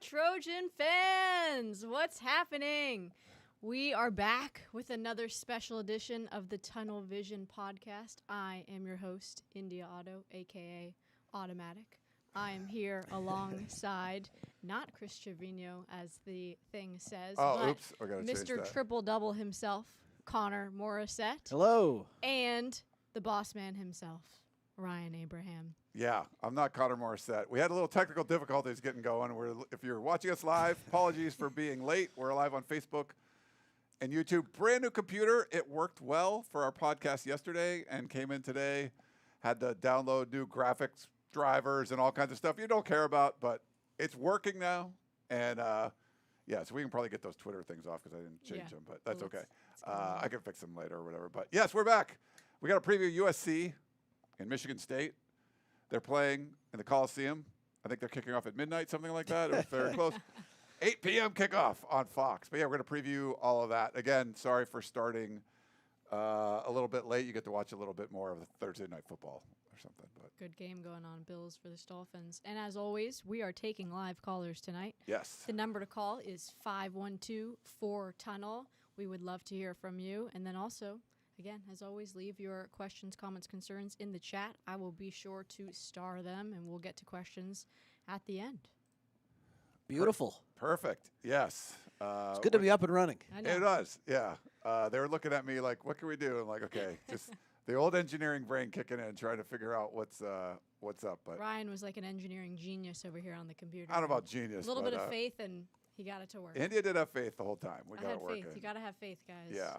Trojan fans! What's happening? We are back with another special edition of the Tunnel Vision podcast. I am your host, India Otto, a.k.a. Automatic. I am here alongside, not Chris Trevino, as the thing says, but I gotta change Mr. that. Triple-Double himself, Connor Morrissette. Hello. And the boss man himself, Ryan Abraham. Yeah, I'm not Connor Morrissette. We had a little technical difficulties getting going. If you're watching us live, apologies for being late. We're live on Facebook and YouTube. Brand new computer. It worked well for our podcast yesterday and came in today. Had to download new graphics drivers and all kinds of stuff you don't care about, but it's working now. And yeah, so we can probably get those Twitter things off because I didn't change them, but that's okay. I can fix them later or whatever. But yes, we're back. We got to preview USC in Michigan State. They're playing in the Coliseum. I think they're kicking off at midnight, something like that. It was very close. 8 p.m. kickoff on Fox. But yeah, we're going to preview all of that. Again, sorry for starting a little bit late. You get to watch a little bit more of the Thursday night football or something. But good game going on, Bills versus Dolphins. And as always, we are taking live callers tonight. yes. The number to call is 512-4TUNNEL. We would love to hear from you. And then also, again, as always, leave your questions, comments, concerns in the chat. I will be sure to star them, and we'll get to questions at the end. Beautiful. Perfect. Yes. It's good to be up and running. I know. It does. Yeah. They were looking at me like, what can we do? I'm like, okay, just the old engineering brain kicking in, trying to figure out what's up. But Ryan was like an engineering genius over here on the computer. I don't know about genius. A little but, bit of faith, and he got it to work. India did have faith the whole time. We I got had it working. faith. You got to have faith, guys. Yeah.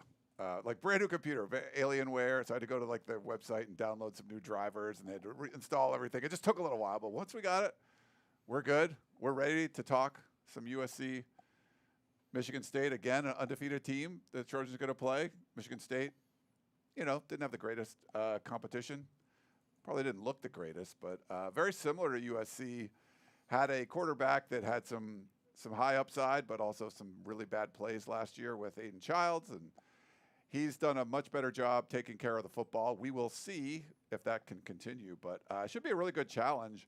Like brand new computer, Alienware. So I had to go to like their website and download some new drivers, and they had to reinstall everything. It just took a little while, but once we got it, we're good. We're ready to talk some USC. Michigan State, again, an undefeated team. The Trojans are going to play. Michigan State, didn't have the greatest competition. Probably didn't look the greatest, but very similar to USC. Had a quarterback that had some high upside, but also some really bad plays last year with Aidan Chiles, and he's done a much better job taking care of the football. We will see if that can continue, but it should be a really good challenge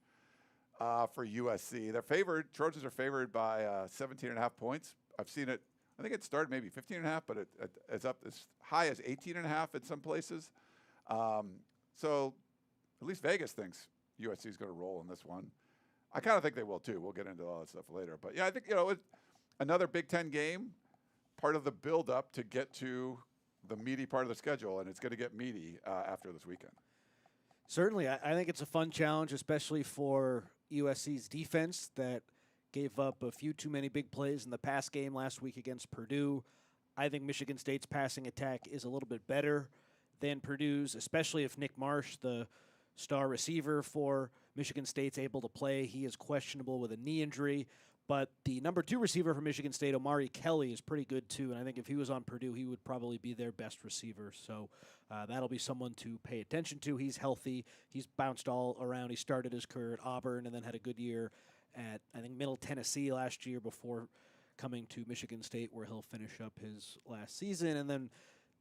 for USC. They're favored. Trojans are favored by 17.5 points. I've seen it. I think it started maybe 15.5, but it's up as high as 18.5 in some places. So at least Vegas thinks USC is going to roll in this one. I kind of think they will too. We'll get into all that stuff later. But yeah, I think another Big Ten game, part of the build-up to get to the meaty part of the schedule, and it's going to get meaty after this weekend. Certainly, I think it's a fun challenge, especially for USC's defense that gave up a few too many big plays in the pass game last week against Purdue. I think Michigan State's passing attack is a little bit better than Purdue's, especially if Nick Marsh, the star receiver for Michigan State's, able to play. He is questionable with a knee injury, but the number 2 receiver for Michigan State, Omari Kelly, is pretty good too, and I think if he was on Purdue, he would probably be their best receiver, so that'll be someone to pay attention to. He's healthy. He's bounced all around. He started his career at Auburn and then had a good year at, I think, Middle Tennessee last year before coming to Michigan State, where he'll finish up his last season. And then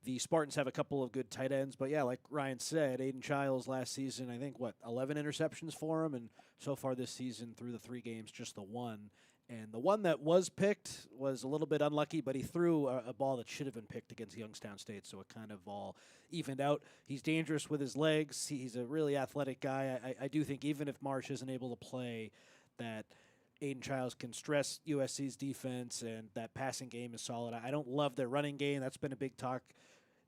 the Spartans have a couple of good tight ends. But, yeah, like Ryan said, Aidan Chiles last season, I think, 11 interceptions for him? And so far this season, through the 3 games, just the 1. And the one that was picked was a little bit unlucky, but he threw a ball that should have been picked against Youngstown State, so it kind of all evened out. He's dangerous with his legs. He's a really athletic guy. I do think even if Marsh isn't able to play, that Aidan Chiles can stress USC's defense, and that passing game is solid. I don't love their running game. That's been a big talk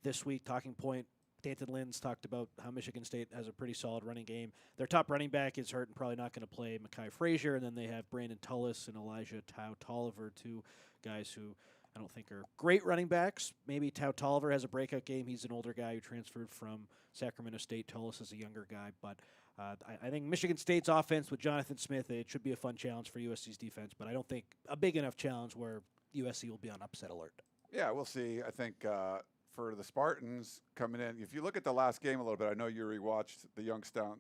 this week, talking point. Danton Lynn's talked about how Michigan State has a pretty solid running game. Their top running back is hurt and probably not going to play, Mekhi Frazier, and then they have Brandon Tullis and Elijah Tau-Tolliver, 2 guys who I don't think are great running backs. Maybe Tau-Tolliver has a breakout game. He's an older guy who transferred from Sacramento State. Tullis is a younger guy, but I think Michigan State's offense with Jonathan Smith, it should be a fun challenge for USC's defense, but I don't think a big enough challenge where USC will be on upset alert. Yeah, we'll see. I think for the Spartans coming in, if you look at the last game a little bit, I know you rewatched the Youngstown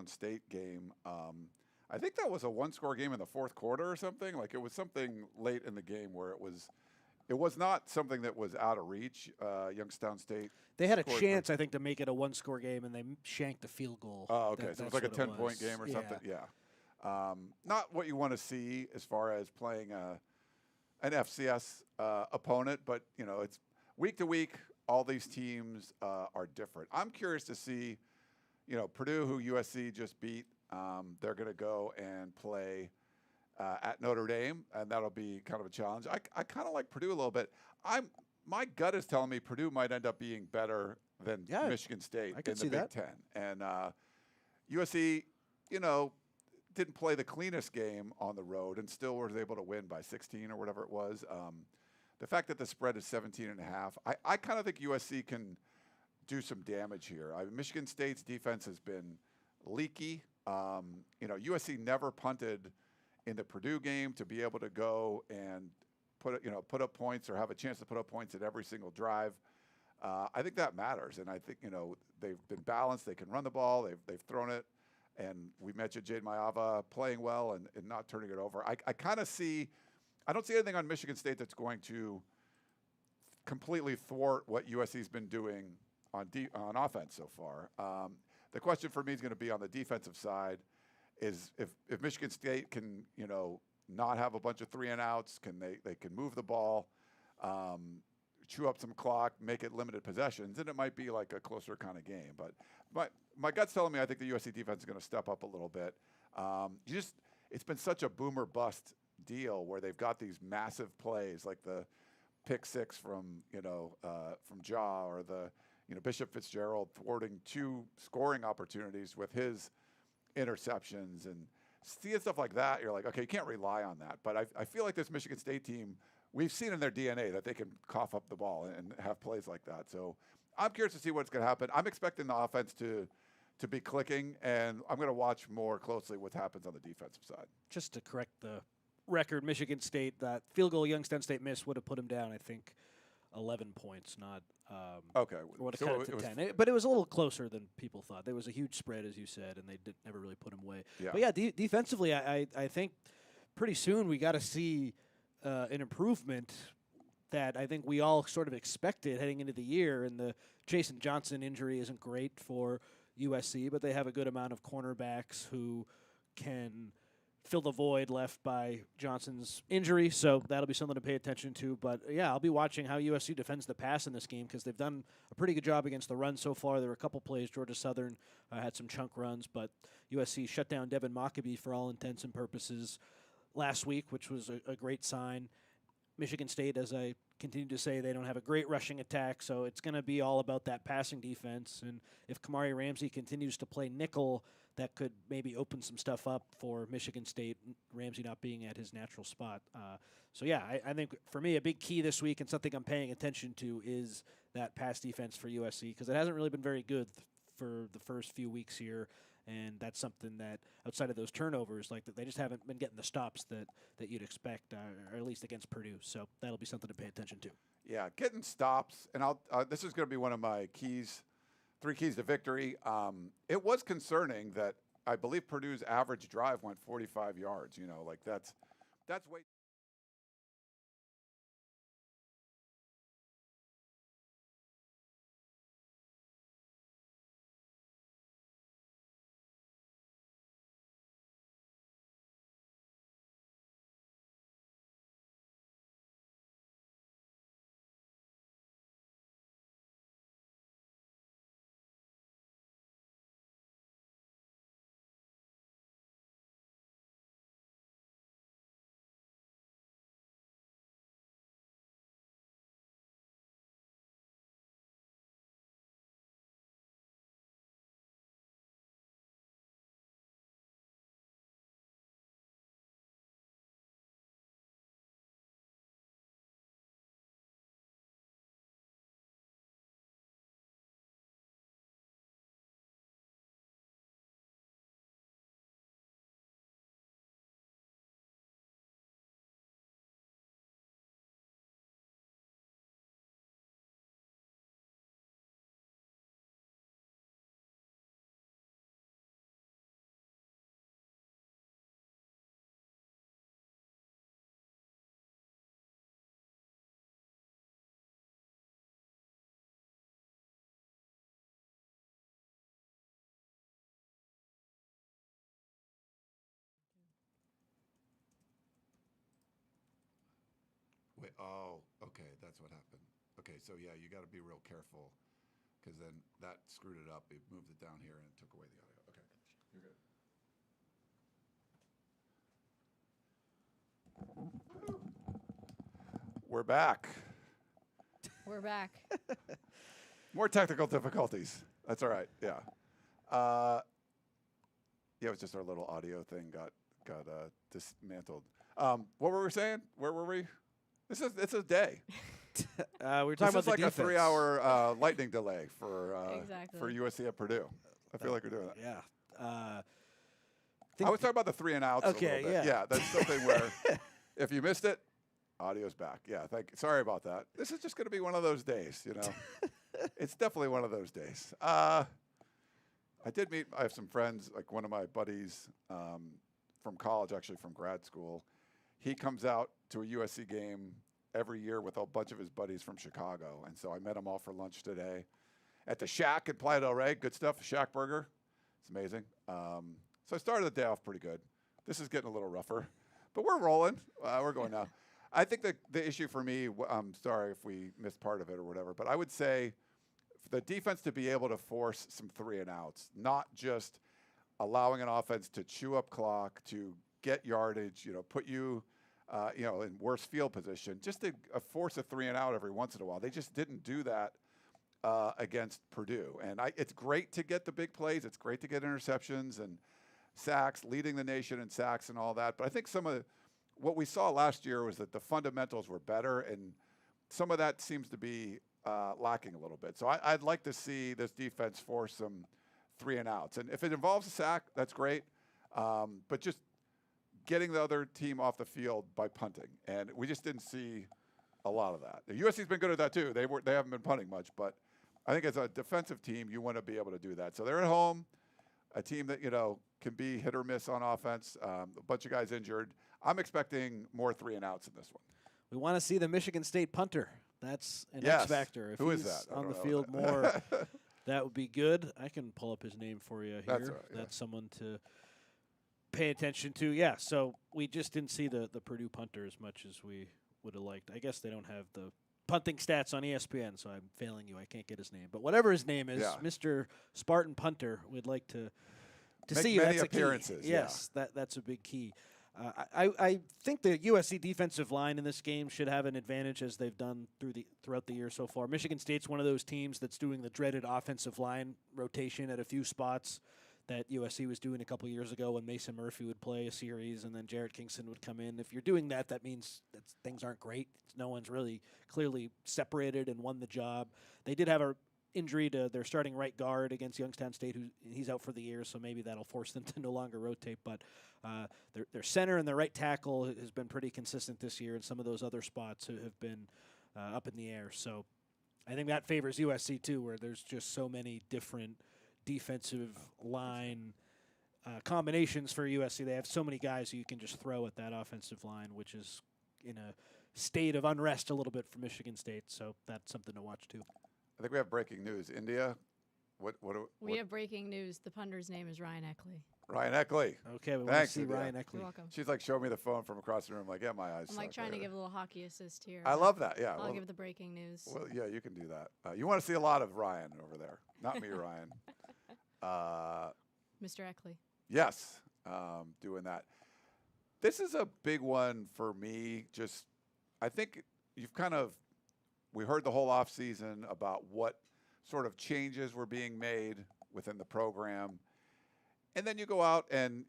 State game. I think that was a 1-score game in the 4th quarter or something. Like, it was something late in the game where it was not something that was out of reach. Youngstown State. They had a chance, I think, to make it a 1-score game, and they shanked the field goal. Oh, okay. So it was like a 10-point game or something. Yeah. Not what you want to see as far as playing an FCS opponent, but it's week to week. All these teams are different. I'm curious to see, Purdue, who USC just beat. They're going to go and play at Notre Dame, and that'll be kind of a challenge. I kind of like Purdue a little bit. My gut is telling me Purdue might end up being better than Michigan State in the Big Ten. And USC, didn't play the cleanest game on the road and still was able to win by 16 or whatever it was. The fact that the spread is 17.5, I kind of think USC can do some damage here. Michigan State's defense has been leaky. USC never punted in the Purdue game to be able to go and put up points or have a chance to put up points at every single drive. I think that matters, and I think they've been balanced. They can run the ball. They've thrown it, and we mentioned Jade Mayava playing well and not turning it over. I kind of see. I don't see anything on Michigan State that's going to completely thwart what USC's been doing on offense so far. The question for me is going to be on the defensive side. Is if Michigan State can not have a bunch of 3-and-outs, they can move the ball, chew up some clock, make it limited possessions, and it might be like a closer kind of game. But my gut's telling me I think the USC defense is going to step up a little bit. It's been such a boomer bust deal where they've got these massive plays like the pick six from Jaw or the Bishop Fitzgerald thwarting 2 scoring opportunities with his interceptions, and seeing stuff like that, you're like, okay, you can't rely on that. But I feel like this Michigan State team, we've seen in their DNA that they can cough up the ball and have plays like that. So I'm curious to see what's going to happen. I'm expecting the offense to be clicking, and I'm going to watch more closely what happens on the defensive side. Just to correct the record, Michigan State, that field goal Youngstown State missed would have put them down, I think, 11 points, not okay. Would have cut it to 10. But it was a little closer than people thought. There was a huge spread, as you said, and they never really put them away. Yeah. But yeah, defensively, I think pretty soon we got to see an improvement that I think we all sort of expected heading into the year. And the Jason Johnson injury isn't great for USC, but they have a good amount of cornerbacks who can fill the void left by Johnson's injury, so that'll be something to pay attention to. But, yeah, I'll be watching how USC defends the pass in this game because they've done a pretty good job against the run so far. There were a couple plays. Georgia Southern had some chunk runs, but USC shut down Devin Mockabee for all intents and purposes last week, which was a great sign. Michigan State, as I continue to say, they don't have a great rushing attack, so it's going to be all about that passing defense. And if Kamari Ramsey continues to play nickel, that could maybe open some stuff up for Michigan State, Ramsey not being at his natural spot. So, yeah, I think for me a big key this week and something I'm paying attention to is that pass defense for USC because it hasn't really been very good for the first few weeks here. And that's something that, outside of those turnovers, like they just haven't been getting the stops that you'd expect, or at least against Purdue. So that'll be something to pay attention to. Yeah, getting stops, and this is going to be one of my keys, 3 keys to victory. It was concerning that I believe Purdue's average drive went 45 yards. That's way. Oh, okay. That's what happened. Okay, so yeah, you got to be real careful because then that screwed it up. It moved it down here and it took away the audio. Okay, you're good. We're back. We're back. More technical difficulties. That's all right. Yeah. Yeah, it was just our little audio thing got dismantled. What were we saying? Where were we? It's a day. We were talking This about is the like defense. a 3-hour lightning delay for Exactly. USC at Purdue. I feel like we're doing that. Yeah. I was talking about the 3 and outs. Okay, a little bit. yeah. That's something where if you missed it, audio's back. Yeah, sorry about that. This is just going to be one of those days, you know. It's definitely one of those days. I have some friends, like one of my buddies from college, actually from grad school. He comes out to a USC game every year with a bunch of his buddies from Chicago. And so I met them all for lunch today at the Shack in Playa del Rey. Good stuff, Shack Burger. It's amazing. So I started the day off pretty good. This is getting a little rougher, but we're rolling. We're going now. I think the issue for me, I'm sorry if we missed part of it or whatever, but I would say the defense to be able to force some 3 and outs, not just allowing an offense to chew up clock, to get yardage, put you, in worse field position, just to force a 3 and out every once in a while. They just didn't do that against Purdue. And it's great to get the big plays. It's great to get interceptions and sacks, leading the nation in sacks and all that. But I think some of what we saw last year was that the fundamentals were better, and some of that seems to be lacking a little bit. So I'd like to see this defense force some 3 and outs. And if it involves a sack, that's great. But just getting the other team off the field by punting. And we just didn't see a lot of that. The USC's been good at that too. They haven't been punting much, but I think as a defensive team, you want to be able to do that. So they're at home, a team that, can be hit or miss on offense, a bunch of guys injured. I'm expecting more 3 and outs in this one. We want to see the Michigan State punter. That's an Yes. X factor. If Who is he's that? I on don't the know field that. more, that would be good. I can pull up his name for you here. That's all right, yeah. That's someone to pay attention to. Yeah, so we just didn't see the Purdue punter as much as we would have liked. I guess they don't have the punting stats on ESPN, so I'm failing you. I can't get his name. But whatever his name is, Yeah. Mr. Spartan punter, we'd like to Make see you. many That's a key. appearances, yeah. Yes, that's a big key. I think the USC defensive line in this game should have an advantage as they've done throughout the year so far. Michigan State's one of those teams that's doing the dreaded offensive line rotation at a few spots that USC was doing a couple years ago when Mason Murphy would play a series and then Jarrett Kingston would come in. If you're doing that, that means that things aren't great. No one's really clearly separated and won the job. They did have a injury to their starting right guard against Youngstown State, he's out for the year, so maybe that'll force them to no longer rotate. But their center and their right tackle has been pretty consistent this year, and some of those other spots have been up in the air. So I think that favors USC too, where there's just so many different defensive line combinations for USC. They have so many guys who you can just throw at that offensive line, which is in a state of unrest a little bit for Michigan State. So that's something to watch too. I think we have breaking news. India, We have breaking news. The punter's name is Ryan Eckley. Ryan Eckley. Okay, we want to Thanks, see India. Ryan Eckley. You're welcome. She's like showing me the phone from across the room. Like, yeah, my eyes. I'm like suck trying to right give a little hockey assist here. I love that. Yeah. I'll give the breaking news. Well, yeah, you can do that. You want to see a lot of Ryan over there, not me, Ryan. Mr. Eckley. Yes, doing that. This is a big one for me. Just, I think we heard the whole offseason about what sort of changes were being made within the program. And then you go out and,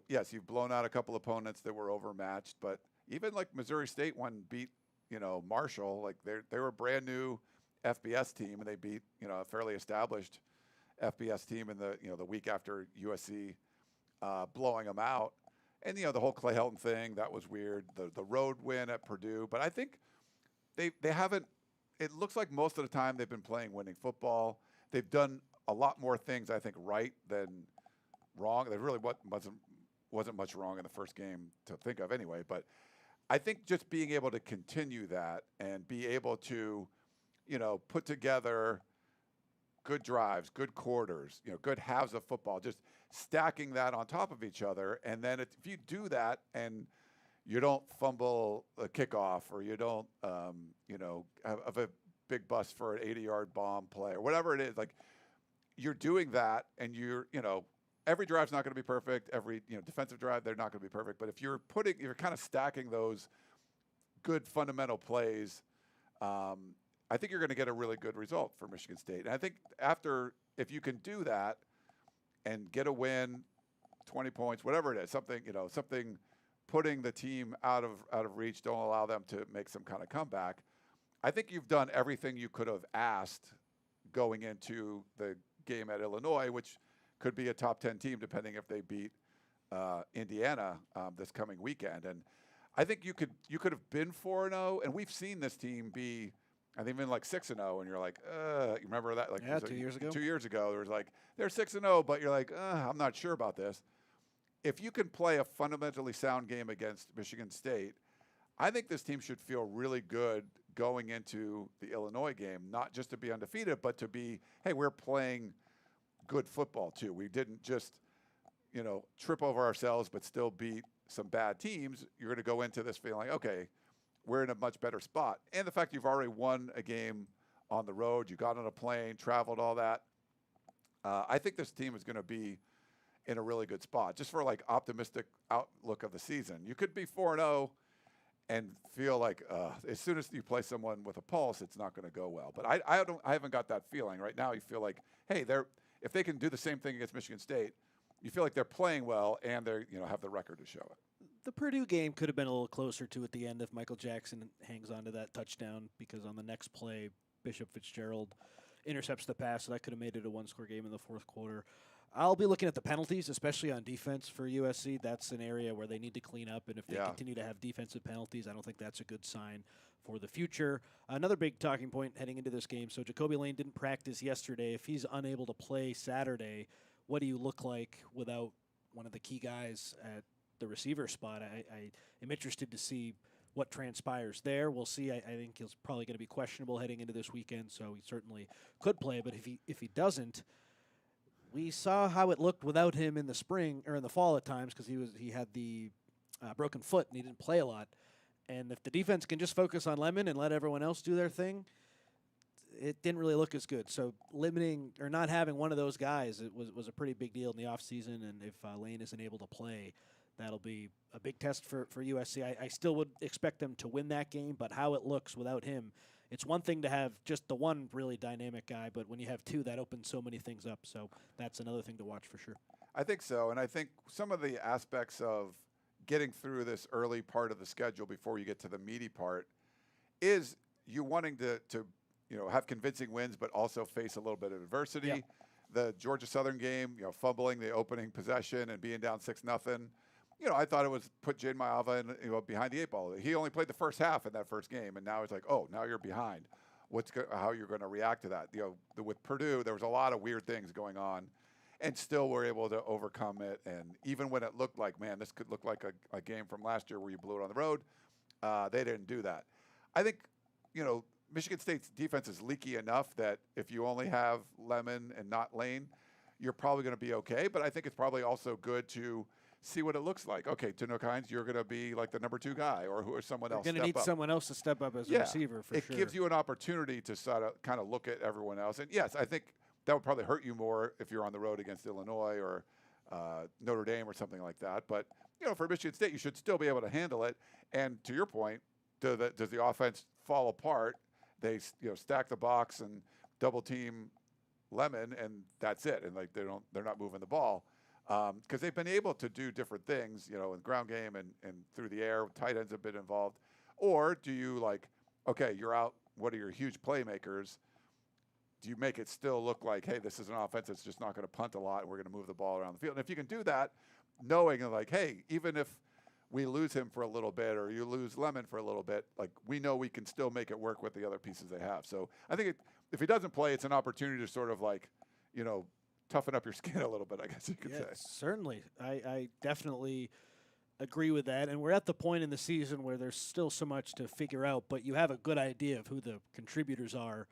yes, you've blown out a couple opponents that were overmatched, but even like Missouri State beat, Marshall, like they were a brand new FBS team and they beat, a fairly established FBS team in the week after USC blowing them out. And, the whole Clay Helton thing, that was weird. The road win at Purdue. But I think they haven't, it looks like most of the time they've been playing winning football. They've done a lot more things, I think, right than wrong. There really wasn't much wrong in the first game to think of anyway. But I think just being able to continue that and be able to, put together good drives, good quarters, good halves of football, just stacking that on top of each other. And then if you do that and you don't fumble a kickoff, or you don't, have a big bust for an 80-yard bomb play or whatever it is. Like, you're doing that, and every drive's not going to be perfect. Every, defensive drive, they're not going to be perfect. But if you're kind of stacking those good fundamental plays, I think you're going to get a really good result for Michigan State. And I think if you can do that and get a win, 20 points, whatever it is, something putting the team out of reach, don't allow them to make some kind of comeback. I think you've done everything you could have asked going into the game at Illinois, which could be a top 10 team depending if they beat Indiana this coming weekend. And I think you could have been 4-0, and we've seen this team be, I think, even like 6-0, and you're like, you remember that? Like, yeah, 2 years ago. 2 years ago, there was like, they're 6-0, but you're like, I'm not sure about this. If you can play a fundamentally sound game against Michigan State, I think this team should feel really good going into the Illinois game, not just to be undefeated, but to be, hey, we're playing good football too. We didn't just, trip over ourselves, but still beat some bad teams. You're going to go into this feeling like, okay, we're in a much better spot. And the fact you've already won a game on the road, you got on a plane, traveled, all that. I think this team is going to be in a really good spot, just for like optimistic outlook of the season. You could be 4-0 and feel like as soon as you play someone with a pulse, it's not going to go well. But I haven't got that feeling right now. You feel like, hey, if they can do the same thing against Michigan State, you feel like they're playing well and they're have the record to show it. The Purdue game could have been a little closer to at the end if Michael Jackson hangs on to that touchdown, because on the next play, Bishop Fitzgerald intercepts the pass, so that could have made it a one-score game in the fourth quarter. I'll be looking at the penalties, especially on defense for USC. That's an area where they need to clean up, and if they continue to have defensive penalties, I don't think that's a good sign for the future. Another big talking point heading into this game, so Jacoby Lane didn't practice yesterday. If he's unable to play Saturday, what do you look like without one of the key guys at the receiver spot? I am interested to see what transpires there. We'll see. I think he's probably going to be questionable heading into this weekend, so he certainly could play, but if he doesn't, we saw how it looked without him in the spring or in the fall at times, because he had the broken foot and he didn't play a lot. And if the defense can just focus on Lemon and let everyone else do their thing, it didn't really look as good. So limiting or not having one of those guys, it was a pretty big deal in the offseason. And if Lane isn't able to play, that'll be a big test for USC. I still would expect them to win that game, but how it looks without him, it's one thing to have just the one really dynamic guy, but when you have two, that opens so many things up. So that's another thing to watch for sure. I think so, and I think some of the aspects of getting through this early part of the schedule before you get to the meaty part is you wanting to have convincing wins, but also face a little bit of adversity. Yeah. The Georgia Southern game, fumbling the opening possession and being down 6-0. I thought it was put Jade Maava behind the eight ball. He only played the first half in that first game, and now it's like, oh, now you're behind. How you're going to react to that? With Purdue, there was a lot of weird things going on, and still were able to overcome it. And even when it looked like, man, this could look like a game from last year where you blew it on the road, they didn't do that. I think, Michigan State's defense is leaky enough that if you only have Lemon and not Lane, you're probably going to be okay. But I think it's probably also good to see what it looks like. Okay, Tanook Hines, you're going to be like the number 2 guy, or someone else. You're going to need someone else to step up as a receiver for sure. It gives you an opportunity to kind of look at everyone else. And yes, I think that would probably hurt you more if you're on the road against Illinois or Notre Dame or something like that. But for Michigan State, you should still be able to handle it. And to your point, does the offense fall apart? They stack the box and double team Lemon, and that's it. And they're not moving the ball. Because they've been able to do different things, in the ground game and through the air. Tight ends have been involved. Or do you okay, you're out, what are your huge playmakers? Do you make it still look like, hey, this is an offense that's just not going to punt a lot, and we're going to move the ball around the field? And if you can do that, knowing hey, even if we lose him for a little bit or you lose Lemon for a little bit, we know we can still make it work with the other pieces they have. So I think if he doesn't play, it's an opportunity to sort of toughen up your skin a little bit, I guess you could say. Certainly. I definitely agree with that. And we're at the point in the season where there's still so much to figure out, but you have a good idea of who the contributors are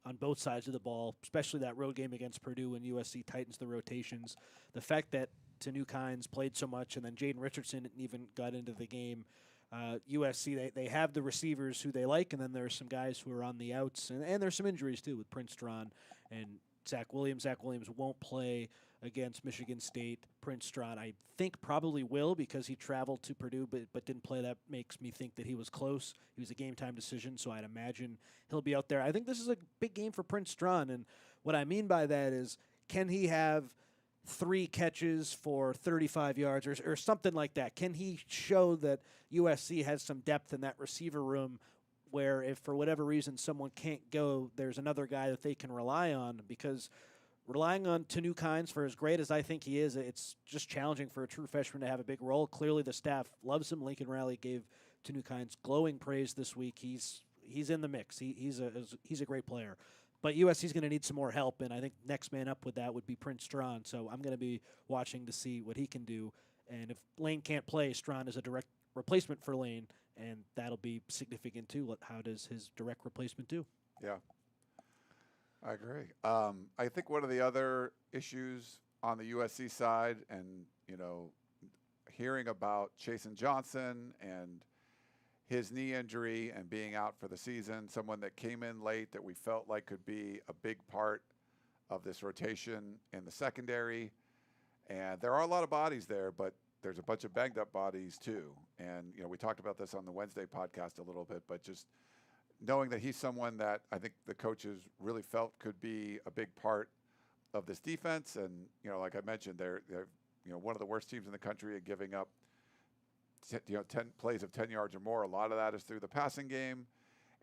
on both sides of the ball, especially that road game against Purdue when USC tightens the rotations. The fact that Tanook Hines played so much and then Jaden Richardson even got into the game, USC, they have the receivers who they like, and then there's some guys who are on the outs, and there's some injuries too with Prince Strawn and Zach Williams. Zach Williams won't play against Michigan State. Prince Strawn, I think, probably will because he traveled to Purdue but didn't play. That makes me think that he was close. He was a game-time decision, so I'd imagine he'll be out there. I think this is a big game for Prince Strawn, and what I mean by that is, can he have 3 catches for 35 yards or something like that? Can he show that USC has some depth in that receiver room where if for whatever reason someone can't go, there's another guy that they can rely on? Because relying on Tanu Kynes, for as great as I think he is, it's just challenging for a true freshman to have a big role. Clearly the staff loves him. Lincoln Riley gave Tanu Kynes glowing praise this week. He's in the mix. He's a great player. But USC's going to need some more help, and I think next man up with that would be Prince Strawn. So I'm going to be watching to see what he can do. And if Lane can't play, Strawn is a direct replacement for Lane, and that'll be significant too. How does his direct replacement do? Yeah, I agree. I think one of the other issues on the USC side, and hearing about Chasen Johnson and his knee injury and being out for the season, someone that came in late that we felt like could be a big part of this rotation in the secondary. And there are a lot of bodies there, but there's a bunch of banged up bodies too. And, we talked about this on the Wednesday podcast a little bit, but just knowing that he's someone that I think the coaches really felt could be a big part of this defense. And, like I mentioned, they're one of the worst teams in the country at giving up 10 plays of 10 yards or more. A lot of that is through the passing game,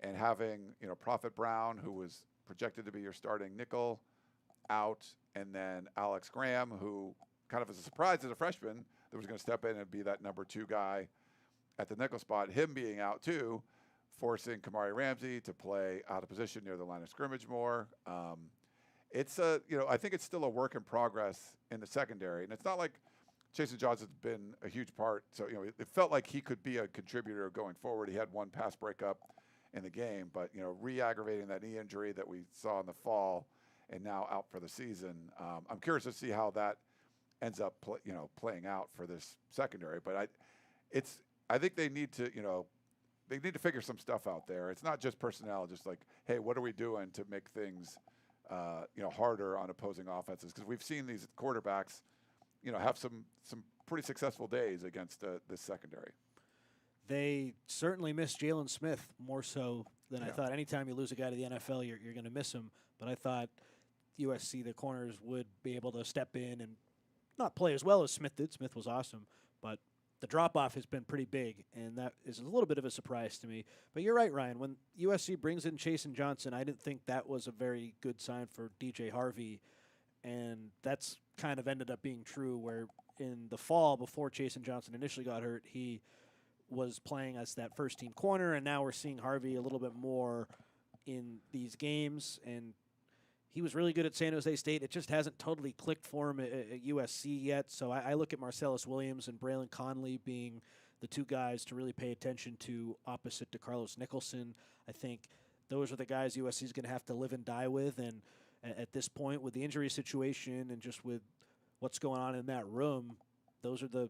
and having, Prophet Brown, who was projected to be your starting nickel, out, and then Alex Graham, who kind of as a surprise as a freshman that was going to step in and be that number 2 guy at the nickel spot, him being out too, forcing Kamari Ramsey to play out of position near the line of scrimmage more. It's I think it's still a work in progress in the secondary, and it's not like Chasen Johnson's been a huge part, so it felt like he could be a contributor going forward. He had one pass breakup in the game, but re-aggravating that knee injury that we saw in the fall, and now out for the season. I'm curious to see how that ends up playing out for this secondary. But I think they need to they need to figure some stuff out there. It's not just personnel, just like, hey, what are we doing to make things harder on opposing offenses? Because we've seen these quarterbacks have some pretty successful days against this secondary. They certainly miss Jalen Smith more so than I thought. Anytime you lose a guy to the NFL, you're going to miss him. But I thought USC, the corners, would be able to step in and not play as well as Smith did. Smith was awesome, but the drop-off has been pretty big, and that is a little bit of a surprise to me. But you're right, Ryan. When USC brings in Chasen Johnson, I didn't think that was a very good sign for DJ Harvey, and that's kind of ended up being true, where in the fall, before Chasen Johnson initially got hurt, he was playing as that first-team corner, and now we're seeing Harvey a little bit more in these games, and he was really good at San Jose State. It just hasn't totally clicked for him at USC yet. So I look at Marcellus Williams and Braylon Conley being the 2 guys to really pay attention to opposite to Carlos Nicholson. I think those are the guys USC is going to have to live and die with. And at this point, with the injury situation and just with what's going on in that room, those are the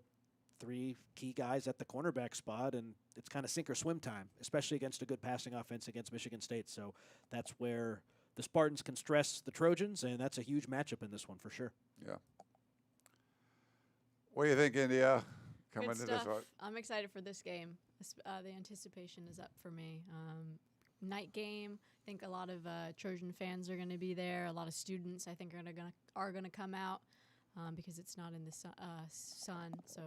3 key guys at the cornerback spot. And it's kind of sink or swim time, especially against a good passing offense against Michigan State. So that's where the Spartans can stress the Trojans, and that's a huge matchup in this one for sure. Yeah. What do you think, India? Coming Good into stuff. this one? I'm excited for this game. The anticipation is up for me. Night game. I think a lot of Trojan fans are going to be there. A lot of students, I think, are going to come out because it's not in the sun. So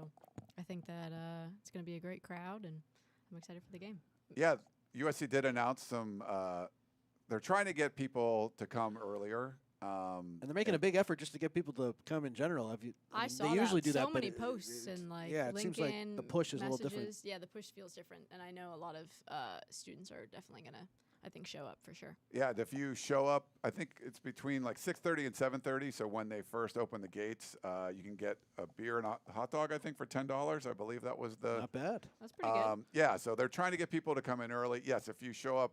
I think that it's going to be a great crowd, and I'm excited for the game. Yeah, USC did announce some. They're trying to get people to come earlier. And they're making a big effort just to get people to come in general. I saw they usually that. do that. So many posts and it seems like the push is messages. a little different. Yeah, the push feels different, and I know a lot of students are definitely gonna, I think, show up for sure. Yeah, if you show up, I think it's between like 6:30 and 7:30. So when they first open the gates, you can get a beer and a hot dog. I think for $10. I believe that was the. Not bad. That's pretty good. Yeah, so they're trying to get people to come in early. Yes, if you show up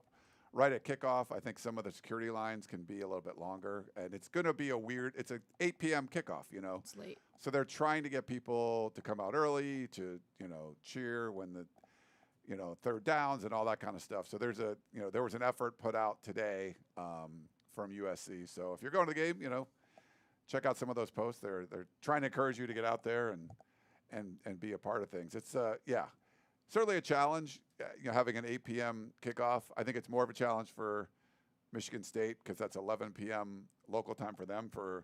right at kickoff, I think some of the security lines can be a little bit longer, and it's going to be it's a 8 p.m. kickoff, It's late. So they're trying to get people to come out early to, cheer when third downs and all that kind of stuff. So there was an effort put out today from USC. So if you're going to the game, check out some of those posts. They're trying to encourage you to get out there and be a part of things. It's certainly a challenge. Having an 8 p.m. kickoff. I think it's more of a challenge for Michigan State because that's 11 p.m. local time for them for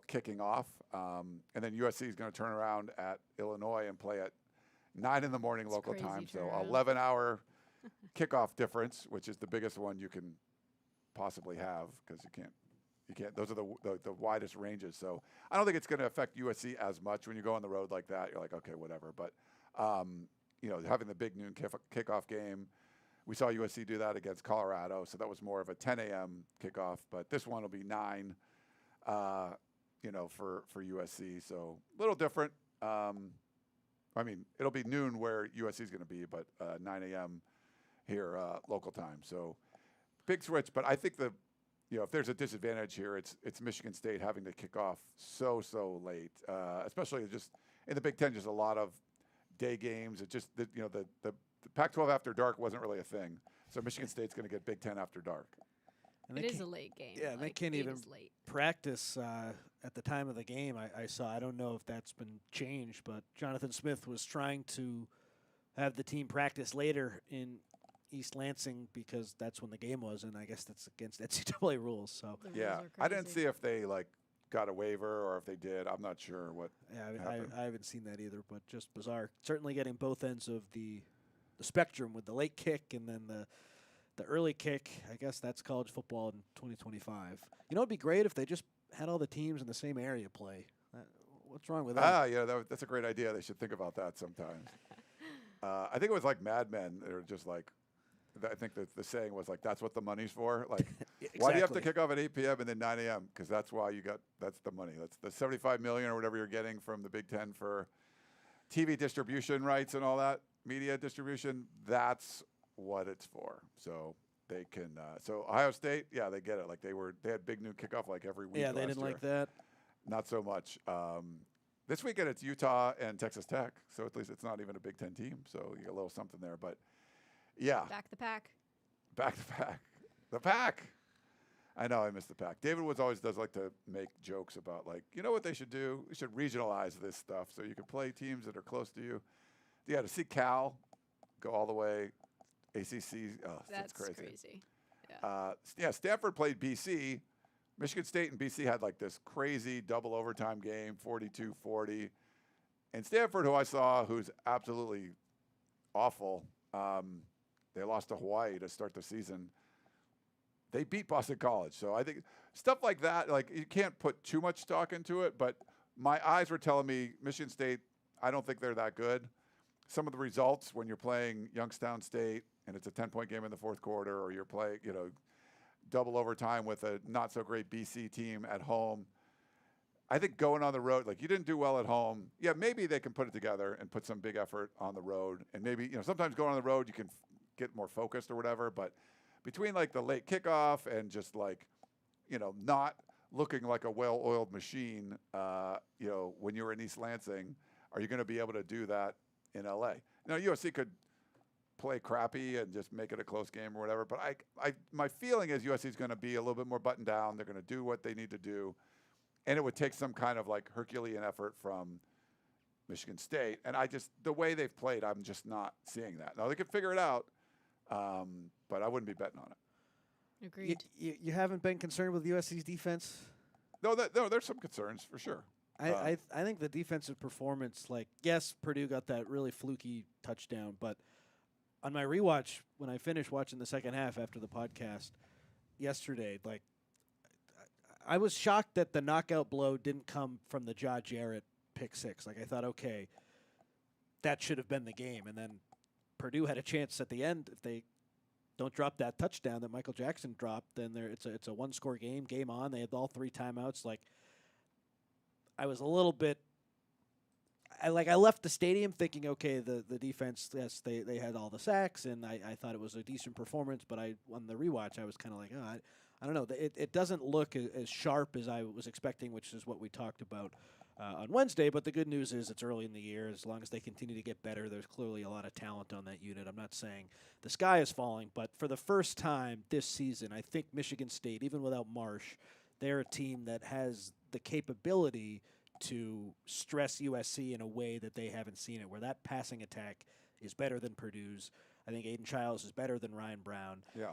kicking off. And then USC is going to turn around at Illinois and play at 9 in the morning local time. So 11-hour kickoff difference, which is the biggest one you can possibly have because you can't. Those are the widest ranges. So I don't think it's going to affect USC as much when you go on the road like that. You're like, okay, whatever. But having the big noon kickoff game, we saw USC do that against Colorado. So that was more of a 10 a.m. kickoff. But this one will be 9. For USC, so a little different. It'll be noon where USC is going to be, but 9 a.m. here local time. So big switch. But I think if there's a disadvantage here, it's Michigan State having to kick off so late, especially just in the Big Ten. Just a lot of day games. It just the Pac-12 after dark wasn't really a thing. So Michigan State's going to get Big Ten after dark. It is a late game. Yeah, they can't even practice at the time of the game. I saw. I don't know if that's been changed, but Jonathan Smith was trying to have the team practice later in East Lansing because that's when the game was, and I guess that's against NCAA rules. So I didn't see if they got a waiver or if they did. I'm not sure what. Yeah, I haven't seen that either, but just bizarre. Certainly getting both ends of the spectrum with the late kick and then the early kick. I guess that's college football in 2025. It'd be great if they just had all the teams in the same area play. What's wrong with that? That's a great idea. They should think about that sometimes. I think it was like Mad Men. They were just like, I think that the saying was that's what the money's for. Exactly. Why do you have to kick off at 8 p.m. and then 9 a.m.? Because that's why that's the money. That's the $75 million or whatever you're getting from the Big Ten for TV distribution rights and all that, media distribution. That's what it's for. So they can. So Ohio State, they get it. They had big noon kickoff every week. Yeah, they didn't like that. Not so much. This weekend it's Utah and Texas Tech. So at least it's not even a Big Ten team. So you get a little something there. But back the pack. Back the pack. The pack. I know I miss the pack. David Woods always does like to make jokes about what they should do. We should regionalize this stuff so you can play teams that are close to you. Yeah, to see Cal go all the way. ACC, that's crazy. Yeah. Stanford played BC. Michigan State and BC had this crazy double overtime game, 42-40. And Stanford, who I saw, who's absolutely awful, they lost to Hawaii to start the season. They beat Boston College. So I think stuff like that, you can't put too much stock into it, but my eyes were telling me Michigan State, I don't think they're that good. Some of the results when you're playing Youngstown State and it's a 10-point game in the fourth quarter, or you're playing, double overtime with a not so great BC team at home. I think going on the road, you didn't do well at home. Yeah, maybe they can put it together and put some big effort on the road. And maybe, sometimes going on the road, you can get more focused or whatever. But between the late kickoff and just not looking like a well-oiled machine, when you're in East Lansing, are you going to be able to do that in LA? Now, USC could play crappy and just make it a close game or whatever. But my feeling is USC is going to be a little bit more buttoned down. They're going to do what they need to do. And it would take some kind of Herculean effort from Michigan State. And the way they've played, I'm just not seeing that. Now, they could figure it out, but I wouldn't be betting on it. Agreed. You haven't been concerned with USC's defense? No, there's some concerns for sure. I think the defensive performance, yes, Purdue got that really fluky touchdown, but on my rewatch, when I finished watching the second half after the podcast yesterday, I was shocked that the knockout blow didn't come from the Ja Jarrett pick six. I thought, okay, that should have been the game. And then Purdue had a chance at the end. If they don't drop that touchdown that Michael Jackson dropped, then it's a one-score game on. They had all 3 timeouts. I was a little bit I left the stadium thinking, okay, the defense, yes, they had all the sacks, and I thought it was a decent performance, but on the rewatch, I was kind of like, oh, I don't know. It doesn't look as sharp as I was expecting, which is what we talked about on Wednesday. But the good news is it's early in the year. As long as they continue to get better, there's clearly a lot of talent on that unit. I'm not saying the sky is falling, but for the first time this season, I think Michigan State, even without Marsh, they're a team that has the capability to stress USC in a way that they haven't seen it, where that passing attack is better than Purdue's. I think Aidan Chiles is better than Ryan Brown. Yeah.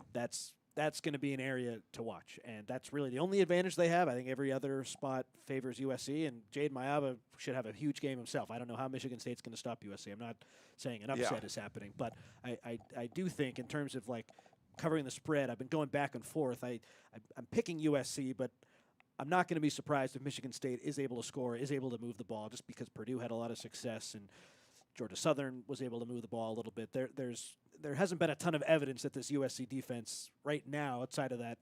That's going to be an area to watch, and that's really the only advantage they have. I think every other spot favors USC, and Jade Mayaba should have a huge game himself. I don't know how Michigan State's going to stop USC. I'm not saying an upset is happening, but I do think in terms of like covering the spread, I've been going back and forth. I'm picking USC, but I'm not going to be surprised if Michigan State is able to score, is able to move the ball, just because Purdue had a lot of success and Georgia Southern was able to move the ball a little bit. There hasn't been a ton of evidence that this USC defense right now, outside of that,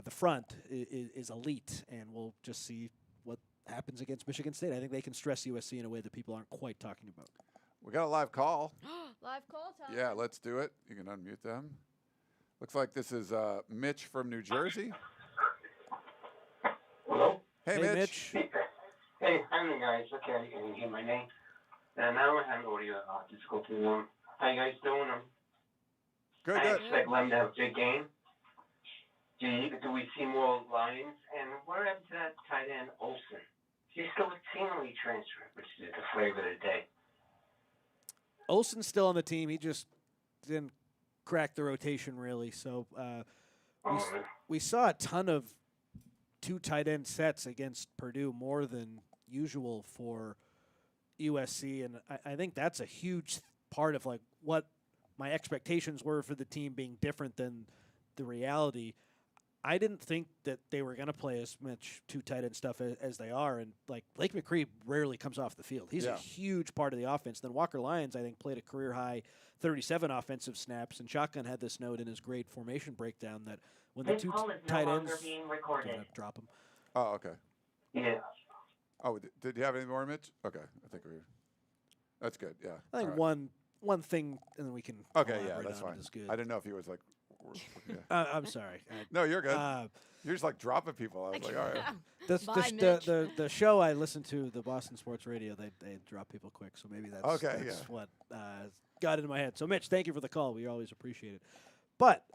the front is elite, and we'll just see what happens against Michigan State. I think they can stress USC in a way that people aren't quite talking about. We got a live call. Live call time. Yeah, let's do it. You can unmute them. Looks like this is Mitch from New Jersey. Hello? Hey, Mitch. Hey, how you guys? Okay, you can hear my name. And now we're having audio difficulty. How you guys doing? Good, I good. expect Lem to have a big game. Do we see more Lions? And what happened to that tight end, Olsen? He's still a team or he transferred, which is the flavor of the day. Olsen's still on the team. He just didn't crack the rotation, really. So we saw a ton of two tight end sets against Purdue, more than usual for USC, and I think that's a huge part of like what my expectations were for the team being different than the reality. I didn't think that they were going to play as much two tight end stuff as they are, and like Blake McCree rarely comes off the field. He's a huge part of the offense. Then Walker Lyons, I think, played a career high 37 offensive snaps, and Shotgun had this note in his great formation breakdown that when the two tight ends drop them. Oh, okay. Yeah. Oh, did you have any more, Mitch? Okay, I think that's good. Yeah. I think right. one thing, and then we can. Okay, yeah, that's on fine. is good. I didn't know if he was like. Yeah. I'm sorry. No, you're good. You're just like dropping people. I was like, all right. Bye, The show I listen to, the Boston Sports Radio, they drop people quick, so maybe that's what got into my head. So, Mitch, thank you for the call. We always appreciate it. But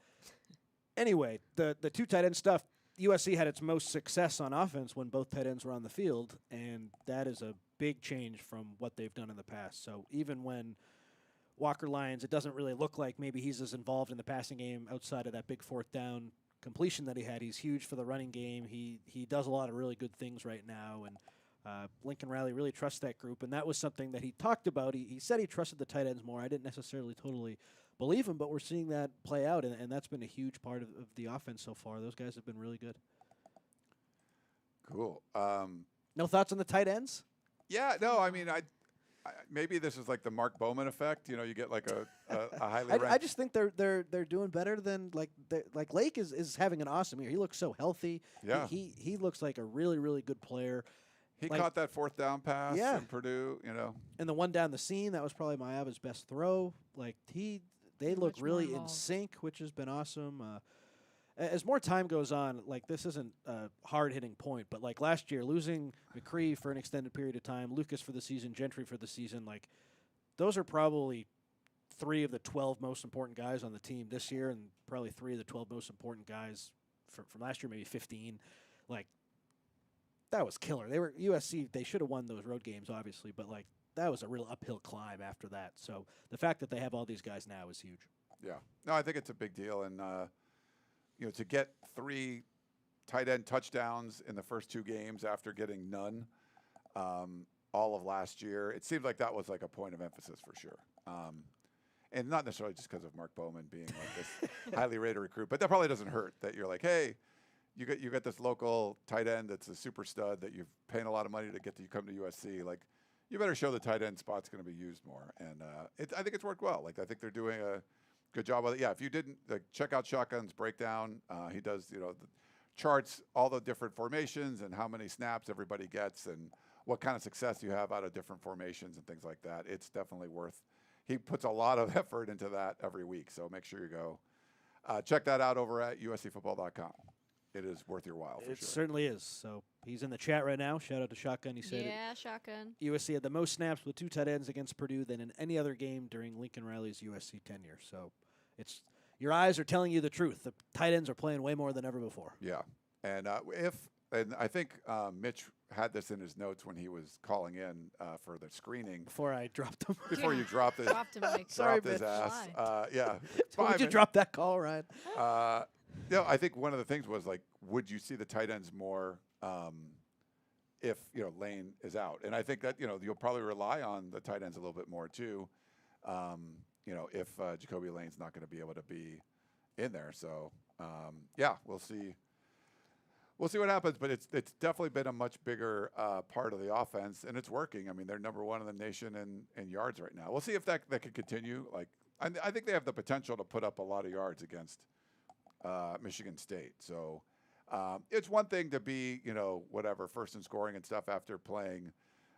anyway, the two tight end stuff, USC had its most success on offense when both tight ends were on the field, and that is a big change from what they've done in the past. So even when Walker Lyons, it doesn't really look like maybe he's as involved in the passing game outside of that big fourth down completion that he had. He's huge for the running game. He does a lot of really good things right now, and Lincoln Riley really trusts that group, and that was something that he talked about. He said he trusted the tight ends more. I didn't necessarily totally believe him, but we're seeing that play out, and that's been a huge part of the offense so far. Those guys have been really good. Cool. No thoughts on the tight ends? Yeah, no, I mean, I maybe this is like the Mark Bowman effect. You know, you get like a highly ranked. I just think they're doing better than like Lake is having an awesome year. He looks so healthy. Yeah. He looks like a really, really good player. He caught that fourth down pass in Purdue, you know. And the one down the seam, that was probably Mayaba's best throw. Like they look really in sync, which has been awesome. As more time goes on, like this isn't a hard-hitting point, but like last year, losing McCree for an extended period of time, Lucas for the season, Gentry for the season, like those are probably 3 of the 12 most important guys on the team this year, and probably 3 of the 12 most important guys from last year, maybe 15. Like that was killer. They were USC. They should have won those road games, obviously, but like that was a real uphill climb after that. So the fact that they have all these guys now is huge. Yeah. No, I think it's a big deal, and you know, to get 3 tight end touchdowns in the first 2 games after getting none all of last year, it seemed like that was like a point of emphasis for sure. And not necessarily just because of Mark Bowman being like this highly rated recruit, but that probably doesn't hurt that you're like, hey, you got this local tight end that's a super stud that you're paying a lot of money to get to come to USC. Like, you better show the tight end spot's going to be used more. And I think it's worked well. Like, I think they're doing a good job with it. Yeah, if you didn't, check out Shotgun's breakdown. He does, you know, the charts all the different formations and how many snaps everybody gets and what kind of success you have out of different formations and things like that. It's definitely worth. He puts a lot of effort into that every week, so make sure you go check that out over at uscfootball.com. it is worth your while for It sure. certainly is. So he's in the chat right now. Shout out to Shotgun. He said shotgun. USC had the most snaps with 2 tight ends against Purdue than in any other game during Lincoln Riley's USC tenure. So it's your eyes are telling you the truth. The tight ends are playing way more than ever before. Yeah, and and I think Mitch had this in his notes when he was calling in for the screening. Before I dropped him. Before you dropped it, Dropped him like Sorry, dropped his Mitch. ass. Yeah. Would you drop that call, Ryan? I think one of the things was like, would you see the tight ends more if Lane is out? And I think that you'll probably rely on the tight ends a little bit more too. If Jacoby Lane's not going to be able to be in there, so we'll see. We'll see what happens, but it's definitely been a much bigger part of the offense, and it's working. I mean, they're number 1 in the nation in yards right now. We'll see if that could continue. Like, I think they have the potential to put up a lot of yards against Michigan State. So it's one thing to be, first in scoring and stuff after playing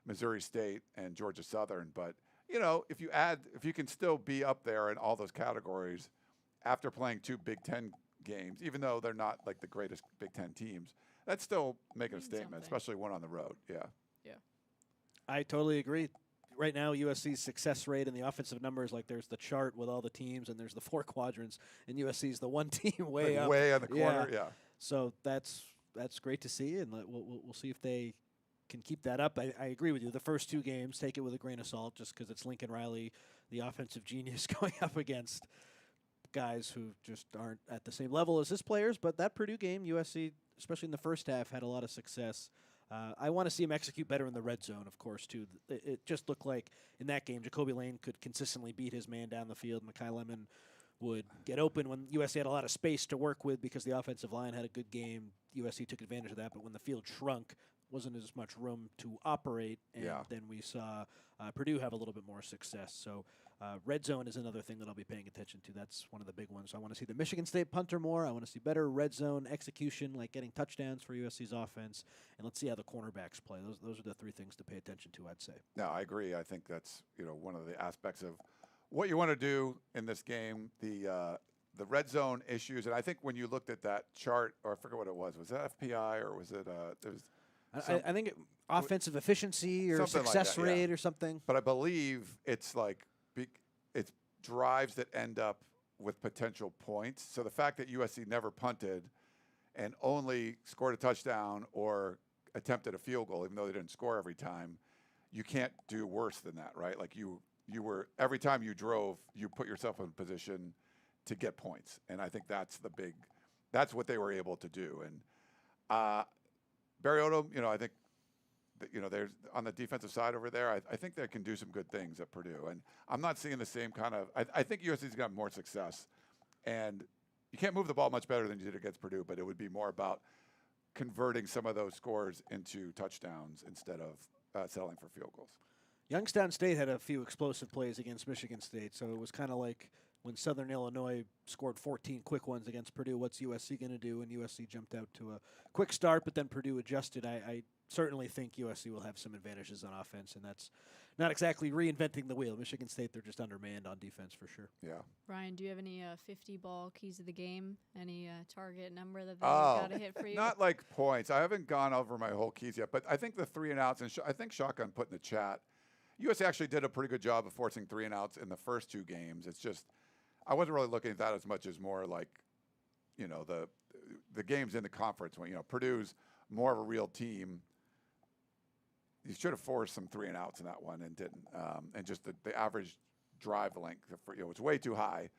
Missouri State and Georgia Southern, but if you can still be up there in all those categories after playing 2 Big Ten games, even though they're not like the greatest Big Ten teams, that's still making a statement, something. especially one on the road. Yeah. I totally agree. Right now, USC's success rate and the offensive numbers, like there's the chart with all the teams and there's the 4 quadrants, and USC's the one team way up. Way on the corner, yeah. So that's great to see, and we'll see if they can keep that up. I agree with you. The first 2 games, take it with a grain of salt, just because it's Lincoln Riley, the offensive genius, going up against guys who just aren't at the same level as his players. But that Purdue game, USC, especially in the first half, had a lot of success. I want to see him execute better in the red zone, of course, too. It just looked like in that game, Jacoby Lane could consistently beat his man down the field. Mekhi Lemon would get open when USC had a lot of space to work with because the offensive line had a good game. USC took advantage of that, but when the field shrunk, wasn't as much room to operate, and then we saw Purdue have a little bit more success. So red zone is another thing that I'll be paying attention to. That's one of the big ones. So I want to see the Michigan State punter more. I want to see better red zone execution, like getting touchdowns for USC's offense, and let's see how the cornerbacks play. Those are the 3 things to pay attention to, I'd say. No, I agree. I think that's one of the aspects of what you want to do in this game. The red zone issues, and I think when you looked at that chart, or I forget what it was that FPI or was it? There was. I think offensive efficiency or success rate or something. But I believe it's like it's drives that end up with potential points. So the fact that USC never punted and only scored a touchdown or attempted a field goal, even though they didn't score every time, you can't do worse than that, right? Like you were every time you drove, you put yourself in a position to get points, and I think that's what they were able to do. And Barry Odom, I think, there's on the defensive side over there, I think they can do some good things at Purdue. And I'm not seeing the same kind of, I think USC's got more success. And you can't move the ball much better than you did against Purdue, but it would be more about converting some of those scores into touchdowns instead of settling for field goals. Youngstown State had a few explosive plays against Michigan State, so it was kind of like when Southern Illinois scored 14 quick ones against Purdue, what's USC going to do? And USC jumped out to a quick start, but then Purdue adjusted. I certainly think USC will have some advantages on offense, and that's not exactly reinventing the wheel. Michigan State, they're just undermanned on defense for sure. Yeah. Ryan, do you have any 50-ball keys of the game? Any target number that they've got to hit for you? Not like points. I haven't gone over my whole keys yet, but I think the 3 and outs, and I think Shotgun put in the chat, USC actually did a pretty good job of forcing 3 and outs in the first 2 games. It's just I wasn't really looking at that as much as more like, the games in the conference when, Purdue's more of a real team. You should have forced some 3 and outs in that one and didn't. And just the average drive length, it's way too high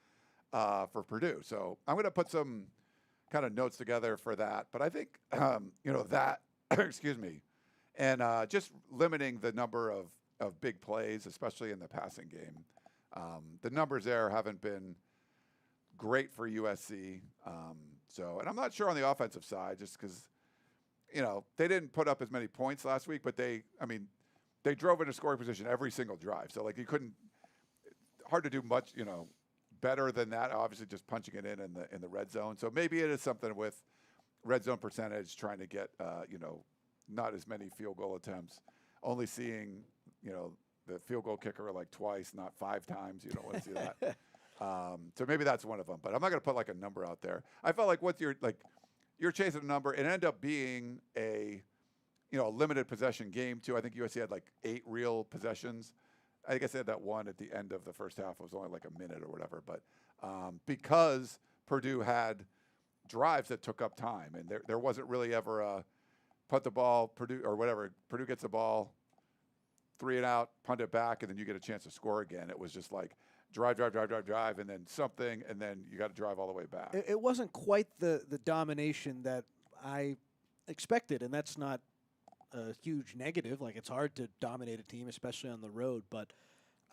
for Purdue. So I'm going to put some kind of notes together for that. But I think, that, excuse me, and just limiting the number of big plays, especially in the passing game. The numbers there haven't been great for USC. And I'm not sure on the offensive side, just because, they didn't put up as many points last week, but they drove into scoring position every single drive. So like you couldn't, hard to do much, better than that. Obviously, just punching it in the red zone. So maybe it is something with red zone percentage, trying to get, not as many field goal attempts, only seeing, the field goal kicker like twice, not 5 times. You don't want to see that. So maybe that's one of them. But I'm not going to put like a number out there. I felt like you're chasing a number. It ended up being a limited possession game too. I think USC had like 8 real possessions. I guess they had that one at the end of the first half. It was only like a minute or whatever. But because Purdue had drives that took up time, and there wasn't really ever a punt the ball, Purdue or whatever. Purdue gets the ball, 3 and out, punt it back, and then you get a chance to score again. It was just like drive, and then something, and then you got to drive all the way back. It wasn't quite the domination that I expected, and that's not a huge negative. Like, it's hard to dominate a team, especially on the road, but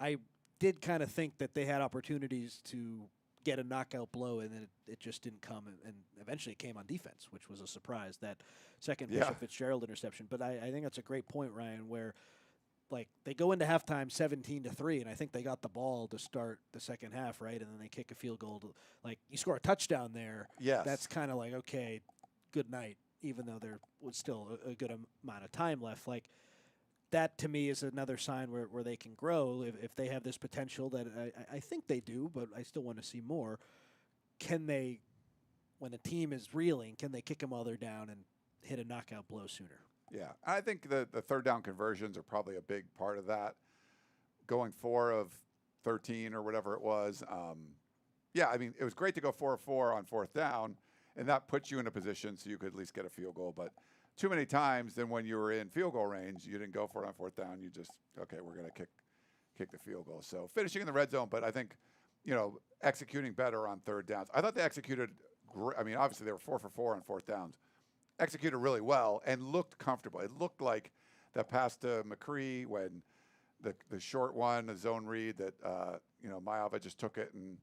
I did kind of think that they had opportunities to get a knockout blow, and then it just didn't come, and eventually it came on defense, which was a surprise, that second Bishop Fitzgerald interception. But I think that's a great point, Ryan, where like they go into halftime 17-3, and I think they got the ball to start the second half, right? And then they kick a field goal. Like, you score a touchdown there. Yes. That's kind of like, okay, good night, even though there was still a good amount of time left. Like, that to me is another sign where they can grow if they have this potential that I think they do, but I still want to see more. Can they, when a team is reeling, can they kick them while they're down and hit a knockout blow sooner? Yeah, I think the third down conversions are probably a big part of that. Going 4 of 13 or whatever it was. Yeah, I mean, it was great to go 4 of 4 on fourth down, and that puts you in a position so you could at least get a field goal. But too many times, then when you were in field goal range, you didn't go for it on fourth down. You just, okay, we're going to kick the field goal. So finishing in the red zone, but I think, executing better on third downs. I thought they executed I mean, obviously they were 4 for 4 on fourth downs. Executed really well and looked comfortable. It looked like that pass to McCree when the short one, the zone read that Mayava just took it and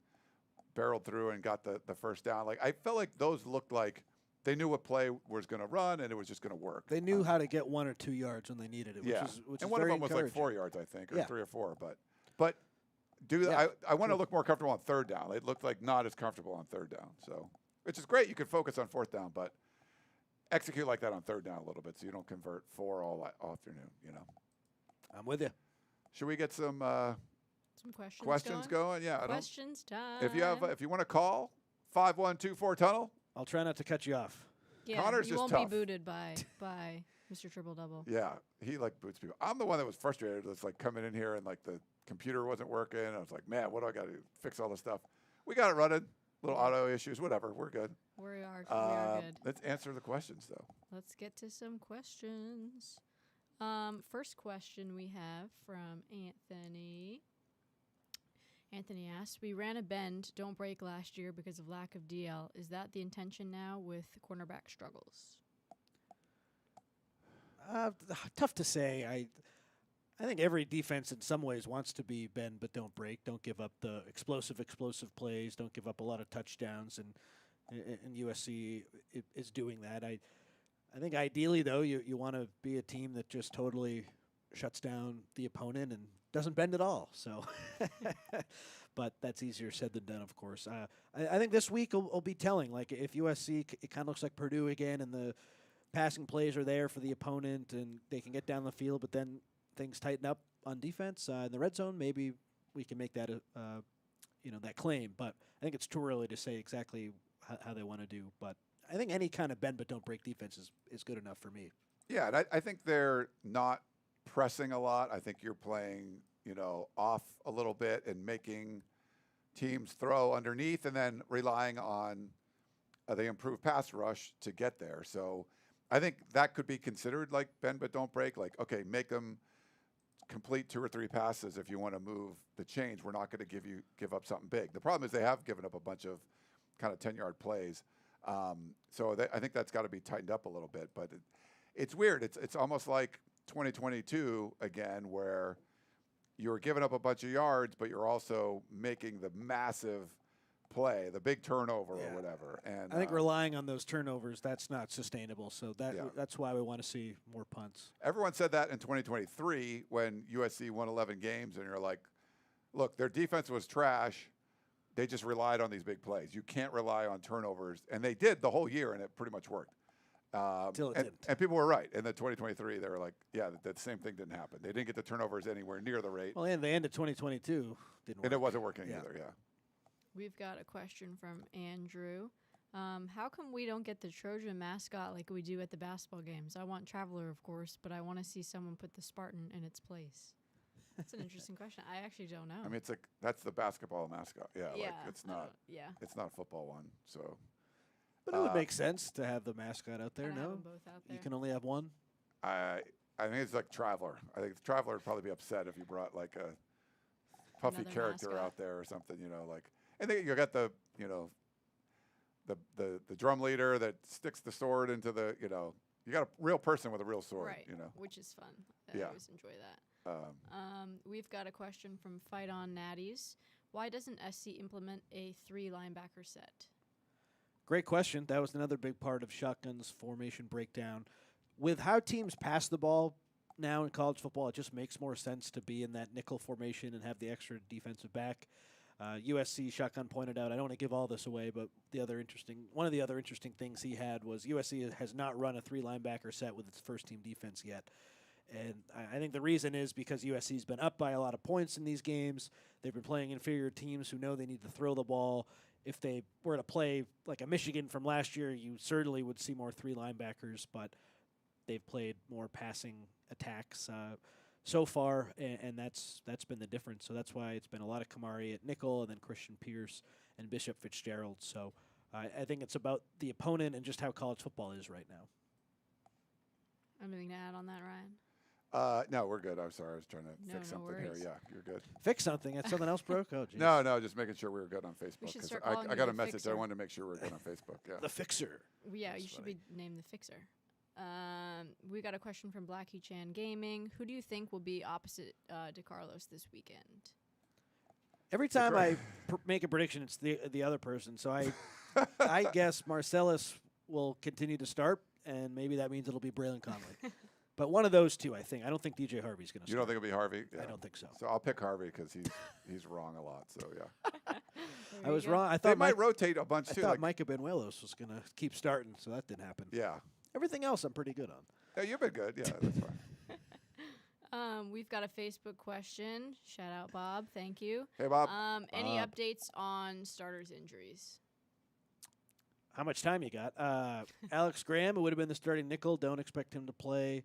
barreled through and got the first down. Like, I felt like those looked like they knew what play was going to run and it was just going to work. They knew how to get 1 or 2 yards when they needed it. Which and is one of very them was like 4 yards, I think, or 3 or 4. But I want to look more comfortable on third down. It looked like not as comfortable on third down. So, which is great. You can focus on fourth down, but execute like that on third down a little bit so you don't convert 4 all afternoon, I'm with you. Should we get some questions going? Yeah. Questions time. If you want to call, 5124-TUNNEL. I'll try not to cut you off. Yeah, Connor's you just won't tough. be booted by Mr. Triple Double. Yeah, he boots people. I'm the one that was frustrated. It's like coming in here and like the computer wasn't working. I was like, man, what do I got to do? Fix all this stuff. We got it running. Little auto issues, whatever. We're good. We are good. Let's answer the questions, though. Let's get to some questions. First question we have from Anthony. Anthony asks, we ran a bend, don't break last year because of lack of DL. Is that the intention now with cornerback struggles? Tough to say. I think every defense in some ways wants to be bend but don't break. Don't give up the explosive plays. Don't give up a lot of touchdowns. And USC is doing that. I think ideally, though, you want to be a team that just totally shuts down the opponent and doesn't bend at all. So, but that's easier said than done, of course. I think this week will be telling. Like, if USC, it kind of looks like Purdue again, and the passing plays are there for the opponent, and they can get down the field, but then things tighten up on defense in the red zone. Maybe we can make that that claim. But I think it's too early to say exactly how they want to do. But I think any kind of bend but don't break defense is good enough for me. Yeah, and I think they're not pressing a lot. I think you're playing, off a little bit and making teams throw underneath and then relying on the improved pass rush to get there. So I think that could be considered like bend but don't break. Like, okay, make them complete 2 or 3 passes if you want to move the chains. We're not going to give up something big. The problem is they have given up a bunch of kind of 10-yard plays. So I think that's got to be tightened up a little bit. But it's weird. It's almost like 2022 again, where you're giving up a bunch of yards, but you're also making the massive play, the big turnover or whatever. And I think relying on those turnovers, that's not sustainable. So that's why we want to see more punts. Everyone said that in 2023 when USC won 11 games, and you're like, look, their defense was trash. They just relied on these big plays. You can't rely on turnovers. And they did the whole year, and it pretty much worked. Till it didn't. And people were right. In the 2023, they were like, yeah, that same thing didn't happen. They didn't get the turnovers anywhere near the rate. Well, and the end of 2022 didn't work. And it wasn't working either, yeah. We've got a question from Andrew. How come we don't get the Trojan mascot like we do at the basketball games? I want Traveler, of course, but I want to see someone put the Spartan in its place. That's an interesting question. I actually don't know. I mean, it's like that's the basketball mascot. Yeah, like it's not. Yeah. It's not a football one. So. But it would make sense to have the mascot out there. Gotta have No, them both out there. you can only have one. I think it's like Traveler. I think the Traveler would probably be upset if you brought like a puffy Another character mascot. out there or something. Like, and then you got the the drum leader that sticks the sword into the you got a real person with a real sword. Right. Which is fun. I Yeah. always enjoy that. We've got a question from Fight On Natties. Why doesn't SC implement a 3 linebacker set? Great question. That was another big part of Shotgun's formation breakdown. With how teams pass the ball now in college football, it just makes more sense to be in that nickel formation and have the extra defensive back. USC Shotgun pointed out, I don't want to give all this away, but one of the other interesting things he had was USC has not run a 3 linebacker set with its first team defense yet. And I think the reason is because USC's been up by a lot of points in these games. They've been playing inferior teams who know they need to throw the ball. If they were to play like a Michigan from last year, you certainly would see more 3 linebackers, but they've played more passing attacks so far, and that's been the difference. So that's why it's been a lot of Kamari at nickel and then Christian Pierce and Bishop Fitzgerald. So I think it's about the opponent and just how college football is right now. Anything to add on that, Ryan? No, we're good. I'm sorry. I was trying to No, fix no something worries. here. Yeah, you're good. Fix something. That's something else broke? Oh, geez. No, just making sure we were good on Facebook. should 'cause start calling I you got a the message. fixer. I wanted to make sure we were good on Facebook. Yeah. The fixer. Yeah, That's you should funny. be named the Fixer. We got a question from Blackie Chan Gaming. Who do you think will be opposite DeCarlos this weekend? Every time I make a prediction, it's the other person. So I guess Marcellus will continue to start, and maybe that means it'll be Braylon Conley. But one of those two, I think. I don't think DJ Harvey's going to start. You don't think it'll be Harvey? I don't think so. So I'll pick Harvey because he's wrong a lot. So yeah. I was go. wrong. I They thought might rotate a bunch I too. thought Like, Micah Benuelos was going to keep starting, so that didn't happen. yeah. Everything else I'm pretty good on. Yeah, you've been good. Yeah, that's fine. We've got a Facebook question. Shout out, Bob. Thank you. Hey, Bob. Any updates on starters' injuries? How much time you got? Alex Graham, who would have been the starting nickel, don't expect him to play.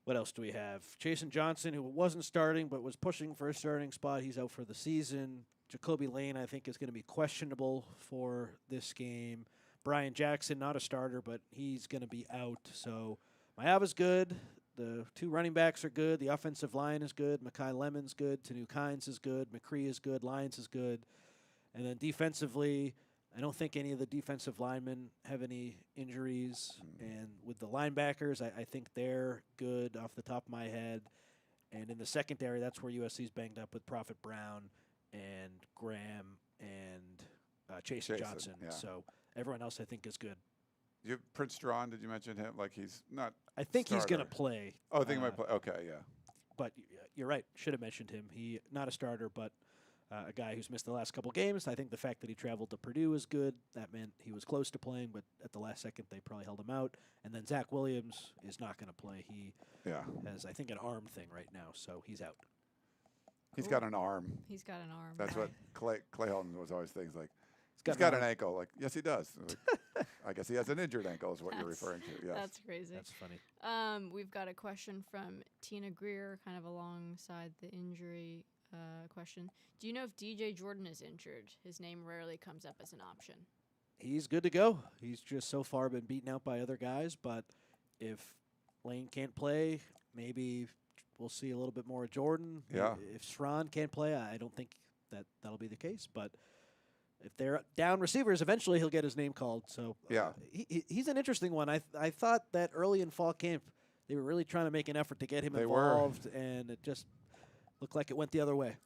What else do we have? Chasen Johnson, who wasn't starting but was pushing for a starting spot. He's out for the season. Jacoby Lane, I think, is going to be questionable for this game. Brian Jackson, not a starter, but he's going to be out. So Mayava's good. The 2 running backs are good. The offensive line is good. Makai Lemon's good. Tanu Kynes is good. McCree is good. Lyons is good. And then defensively, I don't think any of the defensive linemen have any injuries. And with the linebackers, I think they're good off the top of my head. And in the secondary, that's where USC's banged up with Prophet Brown and Graham and Chasen Johnson. Yeah. So everyone else, I think, is good. Prince Strawn, did you mention him? Like he's not. I think he's going to starter. play. Oh, I think he might play. Okay, yeah. But you're right. Should have mentioned him. He not a starter, but a guy who's missed the last couple games. I think the fact that he traveled to Purdue is good. That meant he was close to playing, but at the last second they probably held him out. And then Zach Williams is not going to play. He has, I think, an arm thing right now, so he's out. He's got an arm. He's got an arm. That's right. what Clay Helton was always things like. He's Got an ankle. Like, yes, he does. Like, I guess he has an injured ankle is what you're referring to. Yes. That's crazy. That's funny. We've got a question from Tina Greer, kind of alongside the injury question. Do you know if DJ Jordan is injured? His name rarely comes up as an option. He's good to go. He's just so far been beaten out by other guys, but if Lane can't play, maybe we'll see a little bit more of Jordan. Yeah. If Strawn can't play, I don't think that'll be the case, but if they're down receivers, eventually he'll get his name called. So Yeah. He's an interesting one. I thought that early in fall camp they were really trying to make an effort to get him They were. involved, and it just looked like it went the other way.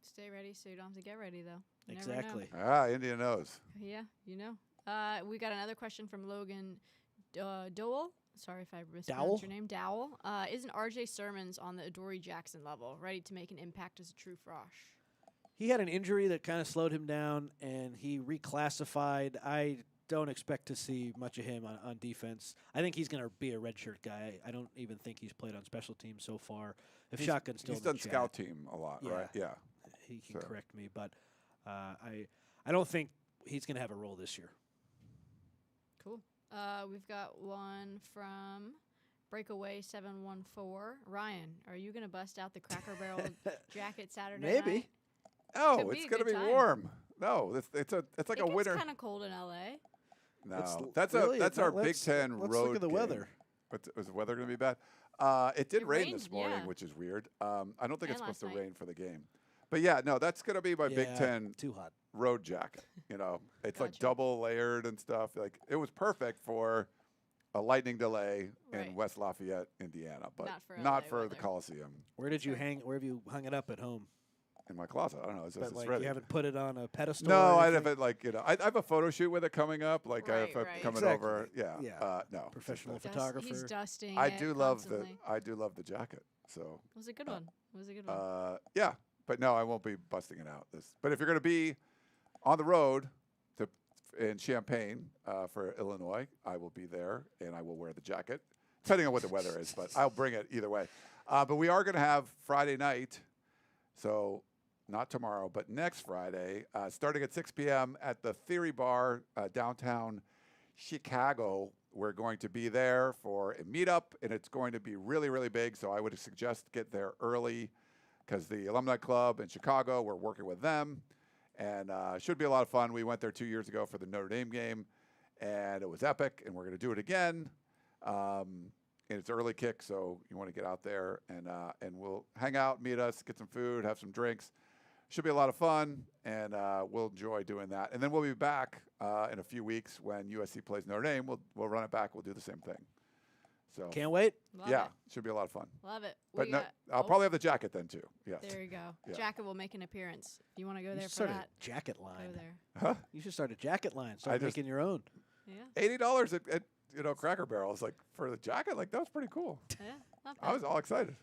Stay ready so you don't have to get ready, though. You never know. Exactly. India knows. Yeah, you know. We got another question from Logan Dowell. Sorry if I mispronounced your name. Dowell. Isn't RJ Sermons on the Adoree Jackson level, ready to make an impact as a true frosh? He had an injury that kind of slowed him down, and he reclassified. I don't expect to see much of him on defense. I think he's going to be a redshirt guy. I don't even think he's played on special teams so far. If Shotgun's still He's in the done chat, scout team a lot, Yeah. right? Yeah. he can So. correct me, but I don't think he's going to have a role this year. Cool. We've got one from Breakaway 714. Ryan, are you going to bust out the Cracker Barrel jacket Saturday Maybe. night? Oh, Could be it's a going to good be time. warm. No, it's like It a gets winter. kind of cold in LA. No, Really? that's our Let's- Big Ten let's road look at the game. weather. Was the weather going to be bad? It did It rain rained, this morning, yeah. which is weird. I don't think And it's supposed to last night. rain for the game. But yeah, no, that's going to be my Big Yeah, Ten too hot. road jacket. It's like Gotcha. double layered and stuff. Like it was perfect for a lightning delay Right. in West Lafayette, Indiana, but Not for LA the weather. Coliseum. Where did you Sure. Where have you hung it up at home? In my closet. I don't know. It's But like ready. you haven't put it on a pedestal. No, or I anything? haven't I have a photo shoot with it coming up. Like Right, I'm right. coming Exactly. over. Yeah. Yeah. No. it's Professional just photographer. He's dusting I it do love constantly. I do love the jacket. So It was a good one. It was a good one. yeah, but no, I won't be busting it out. But if you're going to be on the road in Champaign for Illinois, I will be there and I will wear the jacket, depending on what the weather is. But I'll bring it either way. But we are going to have Friday night, so not tomorrow, but next Friday, starting at 6 p.m. at the Theory Bar downtown Chicago. We're going to be there for a meetup, and it's going to be really, really big. So I would suggest get there early because the Alumni Club in Chicago, we're working with them, and should be a lot of fun. We went there 2 years ago for the Notre Dame game, and it was epic, and we're going to do it again. And it's early kick, so you want to get out there, and we'll hang out, meet us, get some food, have some drinks. Should be a lot of fun, and we'll enjoy doing that. And then we'll be back in a few weeks when USC plays Notre Dame. We'll run it back. We'll do the same thing. So Can't wait. Love yeah, it. should be a lot of fun. Love it. But We no, got- I'll oh, probably have the jacket then too. Yes. There you go. Yeah. Jacket will make an appearance. If you want to go You there should for start that, a jacket go line. there. Huh? You should start a jacket line. Start just- making your own. Yeah. $80 at Cracker Barrel is like for the jacket. Like that was pretty cool. Yeah. Not I bad. was all excited.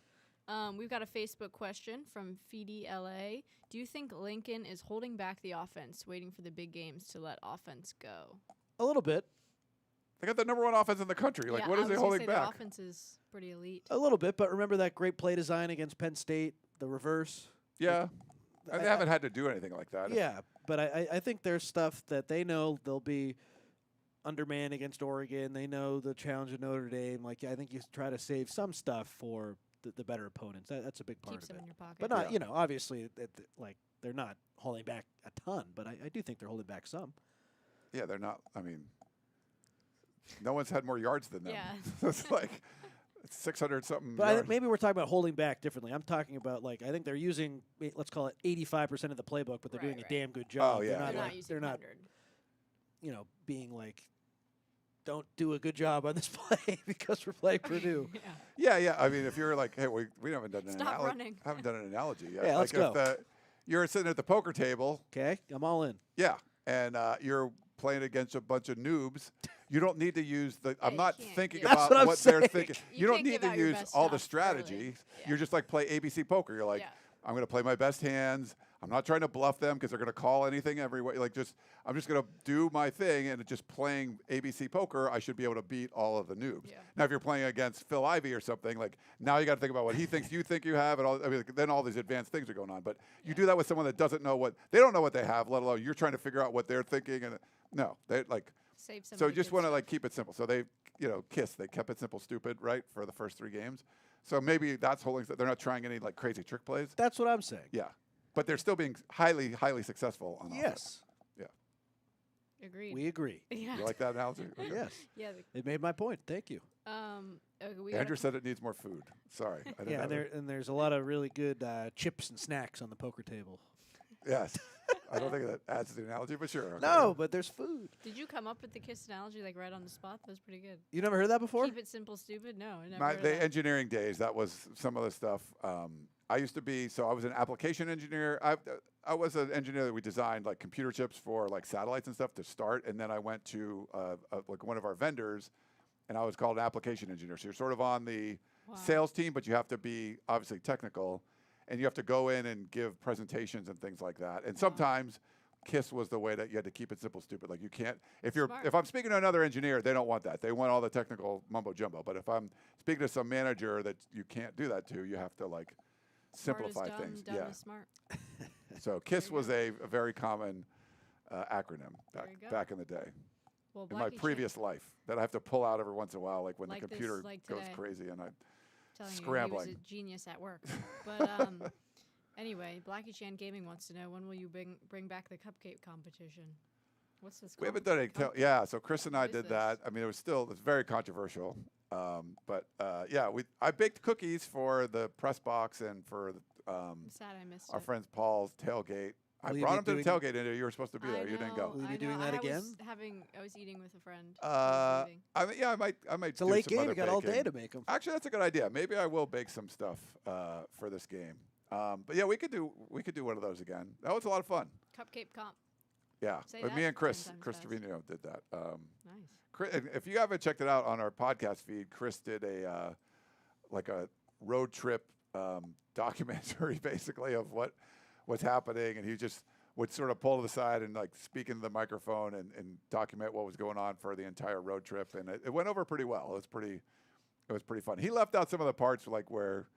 We've got a Facebook question from Feedy LA. Do you think Lincoln is holding back the offense, waiting for the big games to let offense go? A little bit. They got the number one offense in the country. Like yeah, what I is was he gonna holding say back? The offense is pretty elite. A little bit. But remember that great play design against Penn State, the reverse? Yeah, I- they haven't had to do anything like that. Yeah, but I think there's stuff that they know they'll be undermanned against Oregon. They know the challenge of Notre Dame. Like I think you try to save some stuff for the better opponents. That's a big part Keeps of them it. in your pocket. But not, Yeah. obviously, like they're not holding back a ton. But I do think they're holding back some. Yeah, they're not. I mean, no one's had more yards than them. Yeah. It's like 600 something. But I think yards. maybe we're talking about holding back differently. I'm talking about like I think they're using let's call it 85% of the playbook, but they're doing Right, a right. damn good job. Oh, yeah. They're They're not, not like, using they're not 100. Being like, don't do a good job on this play because we're playing Purdue. Yeah. Yeah. I mean, if you're like, hey, we haven't done an Stop analogy. running. Haven't done an analogy yet. Yeah, let's like go. If you're sitting at the poker table, Okay, I'm all in. yeah, and you're playing against a bunch of noobs. You don't need to use the. I'm you not can't thinking give- That's about what I'm what they're saying. thinking. You You don't can't need give to out your use best all the stuff early. strategy. Yeah. You're just like play ABC poker. You're like, Yeah. I'm going to play my best hands. I'm not trying to bluff them because they're going to call anything every way. Like I'm just going to do my thing and just playing ABC poker. I should be able to beat all of the noobs. Yeah. Now, if you're playing against Phil Ivey or something, like now you got to think about what he thinks you think you have, and all. I mean, then all these advanced things are going on. But you do that with someone that doesn't know they don't know what they have, let alone you're trying to figure out what they're thinking. And no, they like. Save some. So of the just good want to stuff. like keep it simple. So they, KISS. They kept it simple, stupid, right, for the first 3 games. So maybe that's holding. They're not trying any like crazy trick plays. That's what I'm saying. Yeah, but they're still being highly, highly successful on offense. Yes, Agreed. we agree. yeah. You like that analogy? Okay. Yes, Yeah. it made my point. Thank you. We got Andrew said it needs more food. Sorry. I didn't Yeah, have it. and there's a lot of really good chips and snacks on the poker table. Yes. I don't think that adds to the analogy, but sure. Okay. No, but there's food. Did you come up with the KISS analogy like right on the spot? That was pretty good. You never heard that before? Keep it simple, stupid. No, I never heard The that. engineering days, that was some of the stuff. I used to be, so I was an application engineer. I was an engineer that we designed like computer chips for like satellites and stuff to start. And then I went to like one of our vendors and I was called an application engineer. So you're sort of on the Wow. sales team, but you have to be obviously technical and you have to go in and give presentations and things like that. And sometimes KISS was the way that you had to keep it simple, stupid. Like you can't, if I'm speaking to another engineer, they don't want that. They want all the technical mumbo jumbo. But if I'm speaking to some manager that you can't do that to, you have to like Smart is simplify dumb, things. dumb Yeah. is smart. So KISS was a very common acronym There you go. back in the day. Well, In my Blackie previous life that I have to pull out every once in a while, like when Like the this, computer like goes today. crazy and I'm telling you, he scrambling. was a genius at work. But anyway, Blackie Chan Gaming wants to know, when will you bring back the cupcake competition? What's this? We haven't done any. Yeah, so Chris and I What is did this? that. I mean, it's very controversial. But I baked cookies for the press box and for I'm sad I missed our it. friend Paul's tailgate. I Will you brought be him to the tailgate, and you were supposed to be there. You didn't go. Will you I be doing know. that I again? was eating with a friend. I might. It's a do late some game. other You got all day baking. to make them. Actually, that's a good idea. Maybe I will bake some stuff for this game. But yeah, we could do one of those again. That was a lot of fun. Cupcake comp. Yeah, Say but that me and 10 Chris times fast. Trevino did that. Nice. And if you haven't checked it out on our podcast feed, Chris did a road trip documentary, basically, of what's happening, and he just would sort of pull to the side and like speak into the microphone and document what was going on for the entire road trip, and it went over pretty well. It was pretty fun. He left out some of the parts like where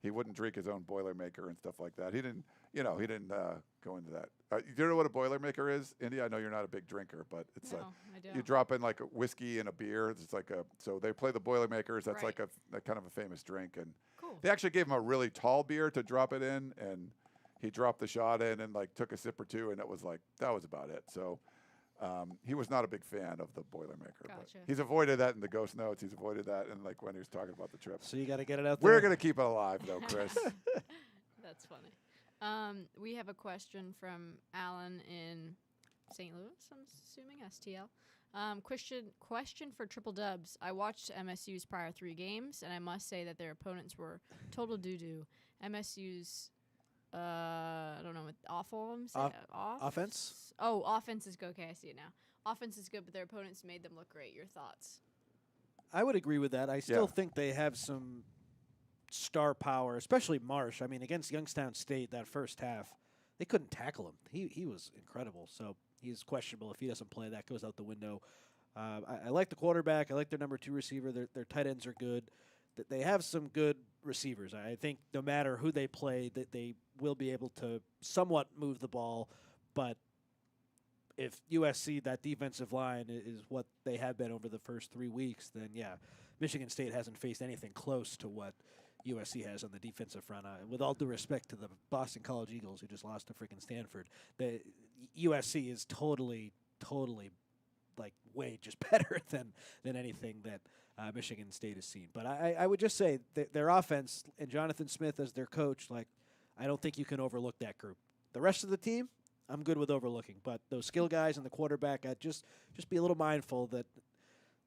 he wouldn't drink his own Boilermaker and stuff like that. He didn't go into that. Do you know what a Boilermaker is, Indy? I know you're not a big drinker, but it's No, like I don't. you drop in like a whiskey and a beer. It's like so they play the Boilermakers. That's Right. like a kind of a famous drink, and Cool. they actually gave him a really tall beer to drop it in, and he dropped the shot in and like took a sip or two, and it was like that was about it. So he was not a big fan of the Boilermaker. But Gotcha. he's avoided that in the ghost notes. He's avoided that, and like when he was talking about the trip. So you got to get it out there. We're gonna keep it alive, though, Chris. That's funny. We have a question from Alan in St. Louis, I'm assuming, STL. Question for Triple Dubs. I watched MSU's prior 3 games, and I must say that their opponents were total doo-doo. MSU's, I don't know, awful, Offense? Oh, offense is good. Okay, I see it now. Offense is good, but their opponents made them look great. Your thoughts? I would agree with that. I still Yeah. think they have some star power, especially Marsh. I mean, against Youngstown State, that first half, they couldn't tackle him. He was incredible. So he's questionable. If he doesn't play, that goes out the window. I like the quarterback. I like their number 2 receiver. Their tight ends are good. They have some good receivers. I think no matter who they play, that they will be able to somewhat move the ball. But if USC, that defensive line is what they have been over the first 3 weeks, then yeah, Michigan State hasn't faced anything close to what USC has on the defensive front. With all due respect to the Boston College Eagles, who just lost to freaking Stanford, the USC is totally like way just better than anything that Michigan State has seen. But I would just say that their offense and Jonathan Smith as their coach, like, I don't think you can overlook that group. The rest of the team, I'm good with overlooking. But those skill guys and the quarterback, I'd just be a little mindful that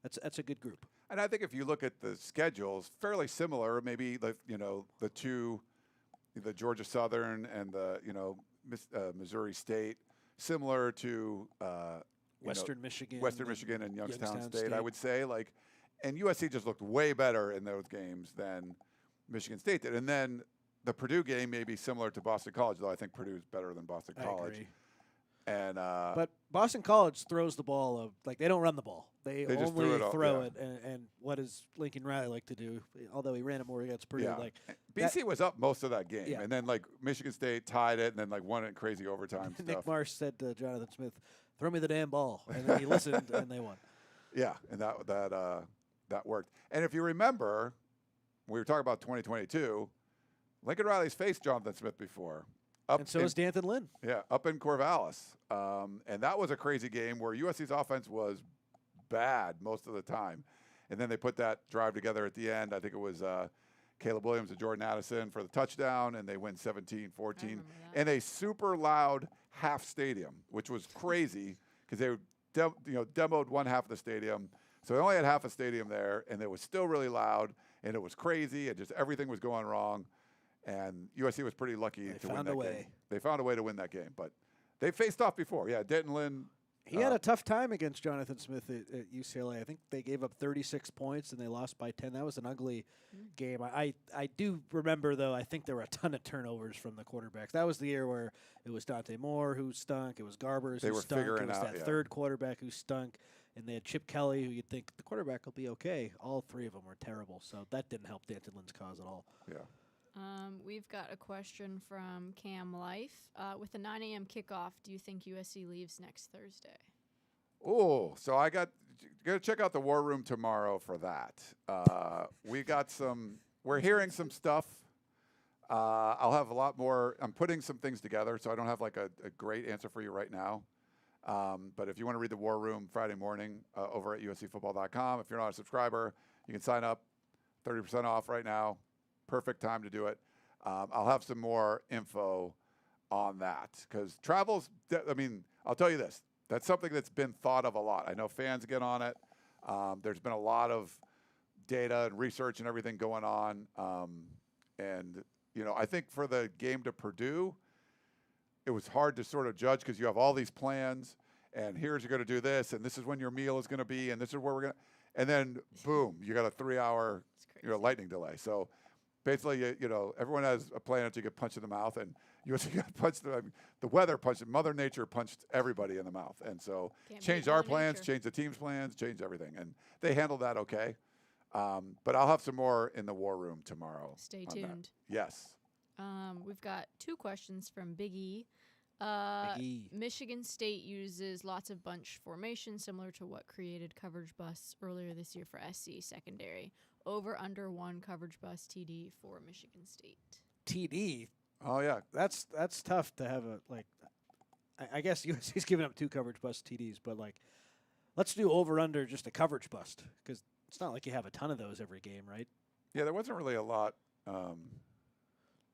that's a good group. And I think if you look at the schedules, fairly similar. Maybe the Georgia Southern and the Missouri State, similar to Western Michigan and Youngstown Youngstown State. I State. would say and USC just looked way better in those games than Michigan State did. And then the Purdue game may be similar to Boston College, though I think Purdue's better than Boston I College. agree. And But Boston College throws the ball they don't run the ball. They just only throw yeah. it. And what does Lincoln Riley like to do? Although he ran it more against Purdue. yeah. Like BC was up most of that game, Yeah. and then Michigan State tied it, and then won it in crazy overtime Nick stuff. Marsh said to Jonathan Smith, "Throw me the damn ball," and then he listened, and they won. Yeah, and that worked. And if you remember, we were talking about 2022. Lincoln Riley's faced Jonathan Smith before. And so is Danton Lynn. Yeah, up in Corvallis. And that was a crazy game where USC's offense was bad most of the time. And then they put that drive together at the end. I think it was Caleb Williams and Jordan Addison for the touchdown, and they win 17-14. remember that. In a super loud half stadium, which was crazy because they demoed one half of the stadium. So they only had half a stadium there, and it was still really loud, and it was crazy, and just everything was going wrong. And USC was pretty lucky to win that game. They found a way to win that game, but they faced off before. Yeah, Denton Lynn. He had a tough time against Jonathan Smith at UCLA. I think they gave up 36 points and they lost by 10. That was an ugly game. I do remember, though, I think there were a ton of turnovers from the quarterbacks. That was the year where it was Dante Moore who stunk. It was Garbers They who were stunk. figuring It was out, that yeah. third quarterback who stunk. And they had Chip Kelly, who you'd think the quarterback will be okay. All 3 of them were terrible. So that didn't help Danton Lynn's cause at all. Yeah. We've got a question from Cam Life. With the 9 a.m. kickoff, do you think USC leaves next Thursday? Oh, so I got to check out the War Room tomorrow for that. We're hearing some stuff. I'll have a lot more. I'm putting some things together, so I don't have like a great answer for you right now. But if you want to read the War Room Friday morning over at uscfootball.com, if you're not a subscriber, you can sign up, 30% off right now. Perfect time to do it. I'll have some more info on that because travel's, I'll tell you this. That's something that's been thought of a lot. I know fans get on it. There's been a lot of data and research and everything going on. I think for the game to Purdue, it was hard to sort of judge because you have all these plans and here's you're going to do this and this is when your meal is going to be and this is where we're going to, and then boom, you got a 3-hour lightning delay. So basically, everyone has a plan until you get punched in the mouth, and USC got punched. The weather punched, Mother Nature punched everybody in the mouth, and so changed our plans, changed the team's plans, changed everything, and they handled that okay. But I'll have some more in the War Room tomorrow. Stay tuned. Yes. We've got 2 questions from Big E. Michigan State uses lots of bunch formation, similar to what created coverage busts earlier this year for SC secondary. Over under 1 coverage bust TD for Michigan State. TD. Oh yeah, that's tough to have I guess USC's giving up 2 coverage bust TDs, but let's do over under just a coverage bust because it's not like you have a ton of those every game, right? Yeah, there wasn't really a lot.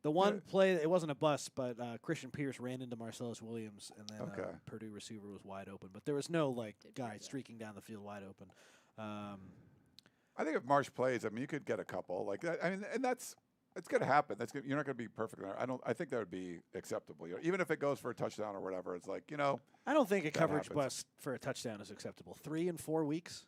The one play, it wasn't a bust, but Christian Pierce ran into Marcellus Williams, and then Purdue receiver was wide open. But there was no guy streaking down the field wide open. I think if Marsh plays, you could get a couple like that. And it's going to happen. You're not going to be perfect there. I think that would be acceptable. Even if it goes for a touchdown or whatever, it's I don't think a coverage bust for a touchdown is acceptable. 3 and 4 weeks,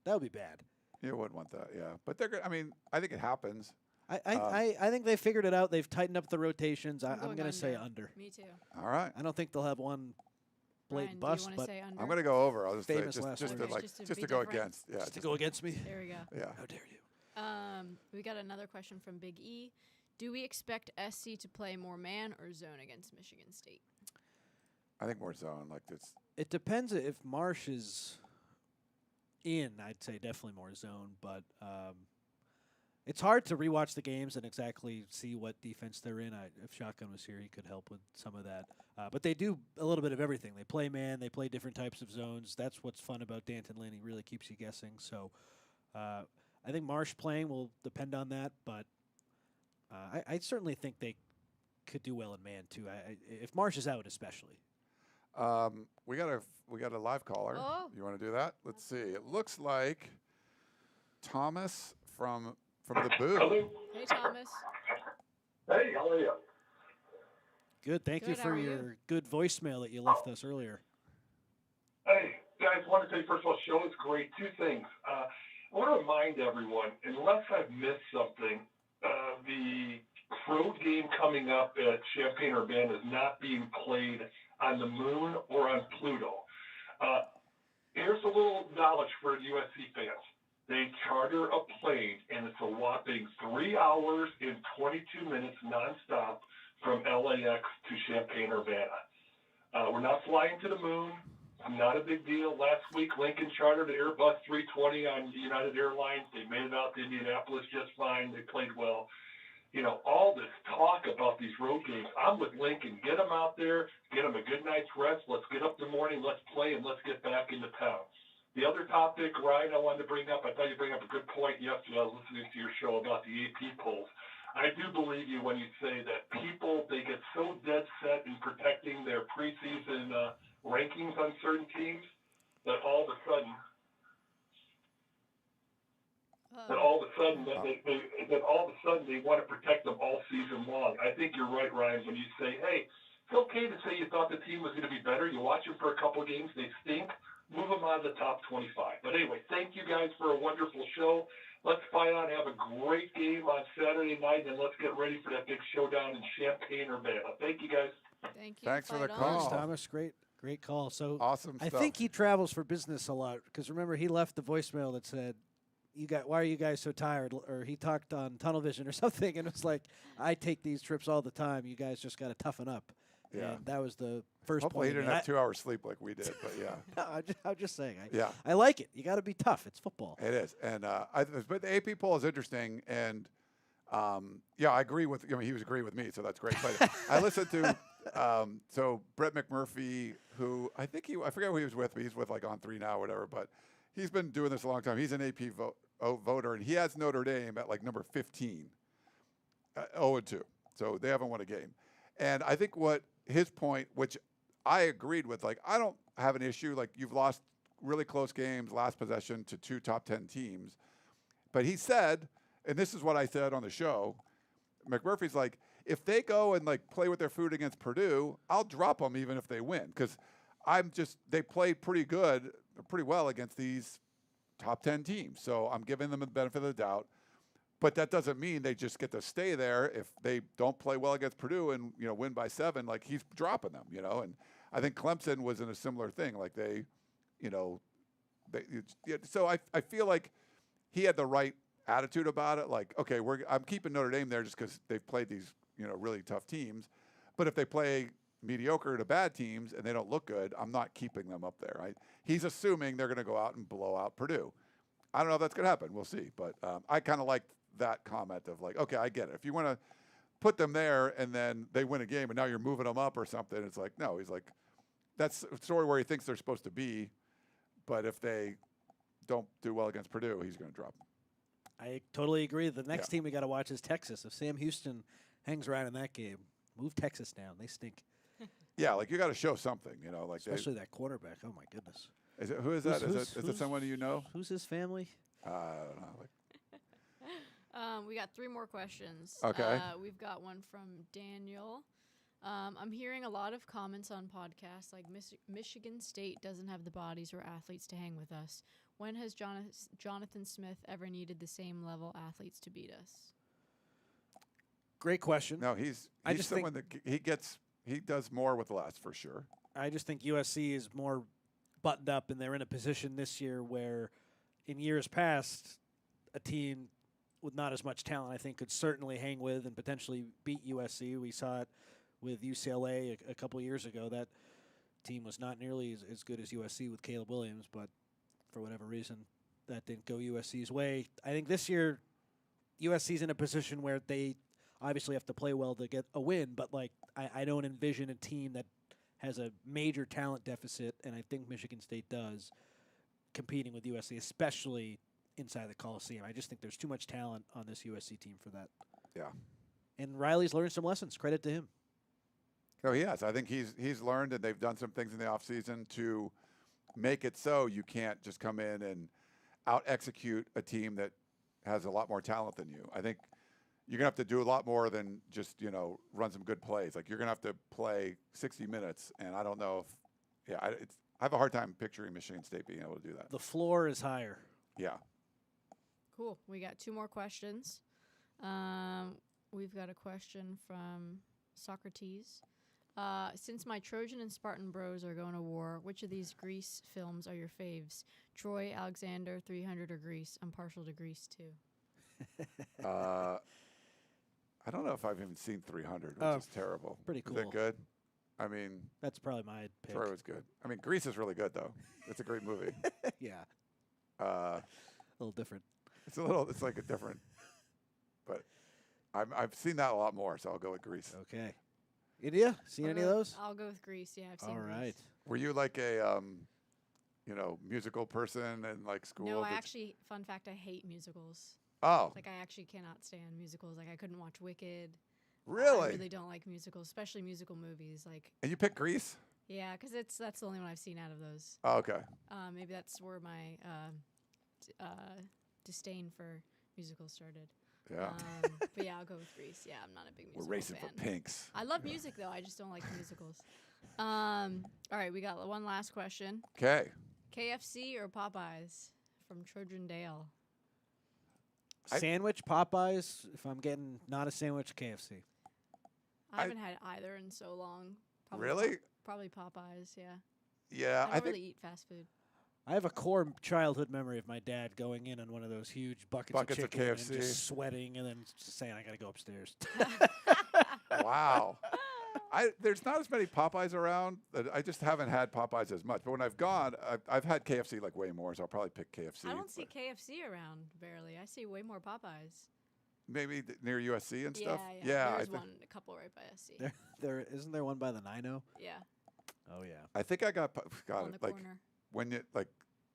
that would be bad. You wouldn't want that, yeah. But they're good. I think it happens. I think they figured it out. They've tightened up the rotations. I'm going to say under. Me too. All right. I don't think they'll have one blatant bust, but I'm going to go over. I'll just say Famous just last word. to go against. Yeah, just to go against me. There we go. Yeah. How dare you? We got another question from Big E. Do we expect SC to play more man or zone against Michigan State? I think more zone like this. It depends if Marsh is in. I'd say definitely more zone, but it's hard to rewatch the games and exactly see what defense they're in. If Shotgun was here, he could help with some of that. But they do a little bit of everything. They play man. They play different types of zones. That's what's fun about Danton Lane. He really keeps you guessing. So I think Marsh playing will depend on that, but I certainly think they could do well in man too. If Marsh is out, especially. We got a live caller. Oh. You want to do that? Let's see. It looks like Thomas from the booth. Hello. Hey, Thomas. Hey, how are you? Good. Thank you Good, how for are your you? good voicemail that you left us earlier. Hey, guys, want to say, first of all, show is great. 2 things. I want to remind everyone, unless I've missed something, the road game coming up at Champaign-Urbana is not being played on the moon or on Pluto. Here's a little knowledge for USC fans. They charter a plane, and it's a whopping 3 hours and 22 minutes nonstop from LAX to Champaign-Urbana. We're not flying to the moon. Not a big deal. Last week, Lincoln chartered an Airbus 320 on United Airlines. They made it out to Indianapolis just fine. They played well. All this talk about these road games, I'm with Lincoln. Get them out there. Get them a good night's rest. Let's get up in the morning. Let's play, and let's get back into town. The other topic, Ryan, I wanted to bring up, I thought you bring up a good point yesterday. I was listening to your show about the AP polls. I do believe you when you say that people, they get so dead set in protecting their preseason rankings on certain teams that all of a sudden they want to protect them all season long. I think you're right, Ryan, when you say, hey, it's okay to say you thought the team was going to be better. You watch them for a couple of games, they stink. Move them out of the top 25. But anyway, thank you guys for a wonderful show. Let's fight on, have a great game on Saturday night, and let's get ready for that big showdown in Champaign-Urbana. Thank you, guys. Thank you. Thanks for the Fight call. on. Thanks, Thomas. Great call. So Awesome I stuff. think he travels for business a lot because remember he left the voicemail that said why are you guys so tired? Or he talked on tunnel vision or something, and it was like, I take these trips all the time. You guys just got to toughen up. Yeah. And that was the first Hopefully point. he didn't have 2 hours sleep like we did, but yeah. No, I'm just saying. Yeah. I like it. You got to be tough. It's football. It is. And but the AP poll is interesting. And I agree with, he was agreeing with me, so that's great. But I listened to, so Brett McMurphy, who I forget who he was with, but he's with like On 3 now or whatever, but he's been doing this a long time. He's an AP voter, and he has Notre Dame at like number 15, 0-2. So they haven't won a game. And I think what his point, which I agreed with, like, I don't have an issue. Like, you've lost really close games, last possession to 2 top 10 teams. But he said, and this is what I said on the show, McMurphy's like, if they go and like play with their food against Purdue, I'll drop them even if they win. Because they played pretty well against these top 10 teams. So I'm giving them the benefit of the doubt. But that doesn't mean they just get to stay there if they don't play well against Purdue and, win by 7. Like, he's dropping them, And I think Clemson was in a similar thing. Like, so I feel like he had the right attitude about it. Like, okay, I'm keeping Notre Dame there just because they've played these, really tough teams. But if they play mediocre to bad teams and they don't look good, I'm not keeping them up there. Right? He's assuming they're going to go out and blow out Purdue. I don't know if that's going to happen. We'll see. But I kind of liked that comment of like, okay, I get it. If you want to put them there and then they win a game and now you're moving them up or something, it's like, no, he's like, that's a story where he thinks they're supposed to be. But if they don't do well against Purdue, he's going to drop them. I totally agree. The next team we got to watch is Texas. If Sam Houston hangs around in that game, move Texas down. They stink. Yeah, like you got to show something, like especially that quarterback. Oh my goodness. Who is that? Is it someone you know? Who's his family? I don't know. We got 3 more questions. Okay. We've got one from Daniel. I'm hearing a lot of comments on podcasts like Michigan State doesn't have the bodies or athletes to hang with us. When has Jonathan Smith ever needed the same level athletes to beat us? Great question. No, he's someone that he does more with less for sure. I just think USC is more buttoned up, and they're in a position this year where in years past, a team with not as much talent, I think, could certainly hang with and potentially beat USC. We saw it with UCLA a couple of years ago. That team was not nearly as good as USC with Caleb Williams, but for whatever reason, that didn't go USC's way. I think this year, USC's in a position where they obviously have to play well to get a win, but like I don't envision a team that has a major talent deficit, and I think Michigan State does, competing with USC, especially inside the Coliseum. I just think there's too much talent on this USC team for that. Yeah. And Riley's learned some lessons. Credit to him. Oh, he has. I think he's learned, and they've done some things in the offseason to make it so you can't just come in and out-execute a team that has a lot more talent than you. I think you're going to have to do a lot more than just, run some good plays. Like, you're going to have to play 60 minutes, and I don't know if I have a hard time picturing Michigan State being able to do that. The floor is higher. Yeah. Cool. We got 2 more questions. We've got a question from Socrates. Since my Trojan and Spartan bros are going to war, which of these Grease films are your faves? Troy, Alexander, 300, or Grease? I'm partial to Grease, too. I don't know if I've even seen 300, which is terrible. Pretty cool. Is it good? I mean, that's probably my pick. Troy was good. I mean, Grease is really good, though. It's a great movie. Yeah. A little different. It's like a different, but I've seen that a lot more, so I'll go with Grease. Okay. India, seen any of those? I'll go with Grease. Yeah, I've seen Grease. All right. Were you like a musical person in like school? No, fun fact, I hate musicals. Oh. Like, I actually cannot stand musicals. Like, I couldn't watch Wicked. Really? I really don't like musicals, especially musical movies. Like. And you picked Grease? Yeah, because that's the only one I've seen out of those. Oh, okay. Maybe that's where my disdain for musicals started. Yeah. But yeah, I'll go with Grease. Yeah, I'm not a big musical fan. We're racing for pinks. I love music, though. I just don't like musicals. All right, we got one last question. Okay. KFC or Popeyes from Trojan Dale? Sandwich, Popeyes. If I'm getting not a sandwich, KFC. I haven't had either in so long. Really? Probably Popeyes, yeah. Yeah, I don't really eat fast food. I have a core childhood memory of my dad going in on one of those huge buckets Buckets of of chicken and KFC. just sweating and then just saying, I got to go upstairs. Wow. There's not as many Popeyes around. I just haven't had Popeyes as much. But when I've gone, I've had KFC like way more, so I'll probably pick KFC. I don't see KFC around barely. I see way more Popeyes. Maybe near USC and stuff. Yeah. I There's think, a couple right by SC. there isn't there one by the 9-0? Yeah, Oh yeah. I think I got on the like corner. when you like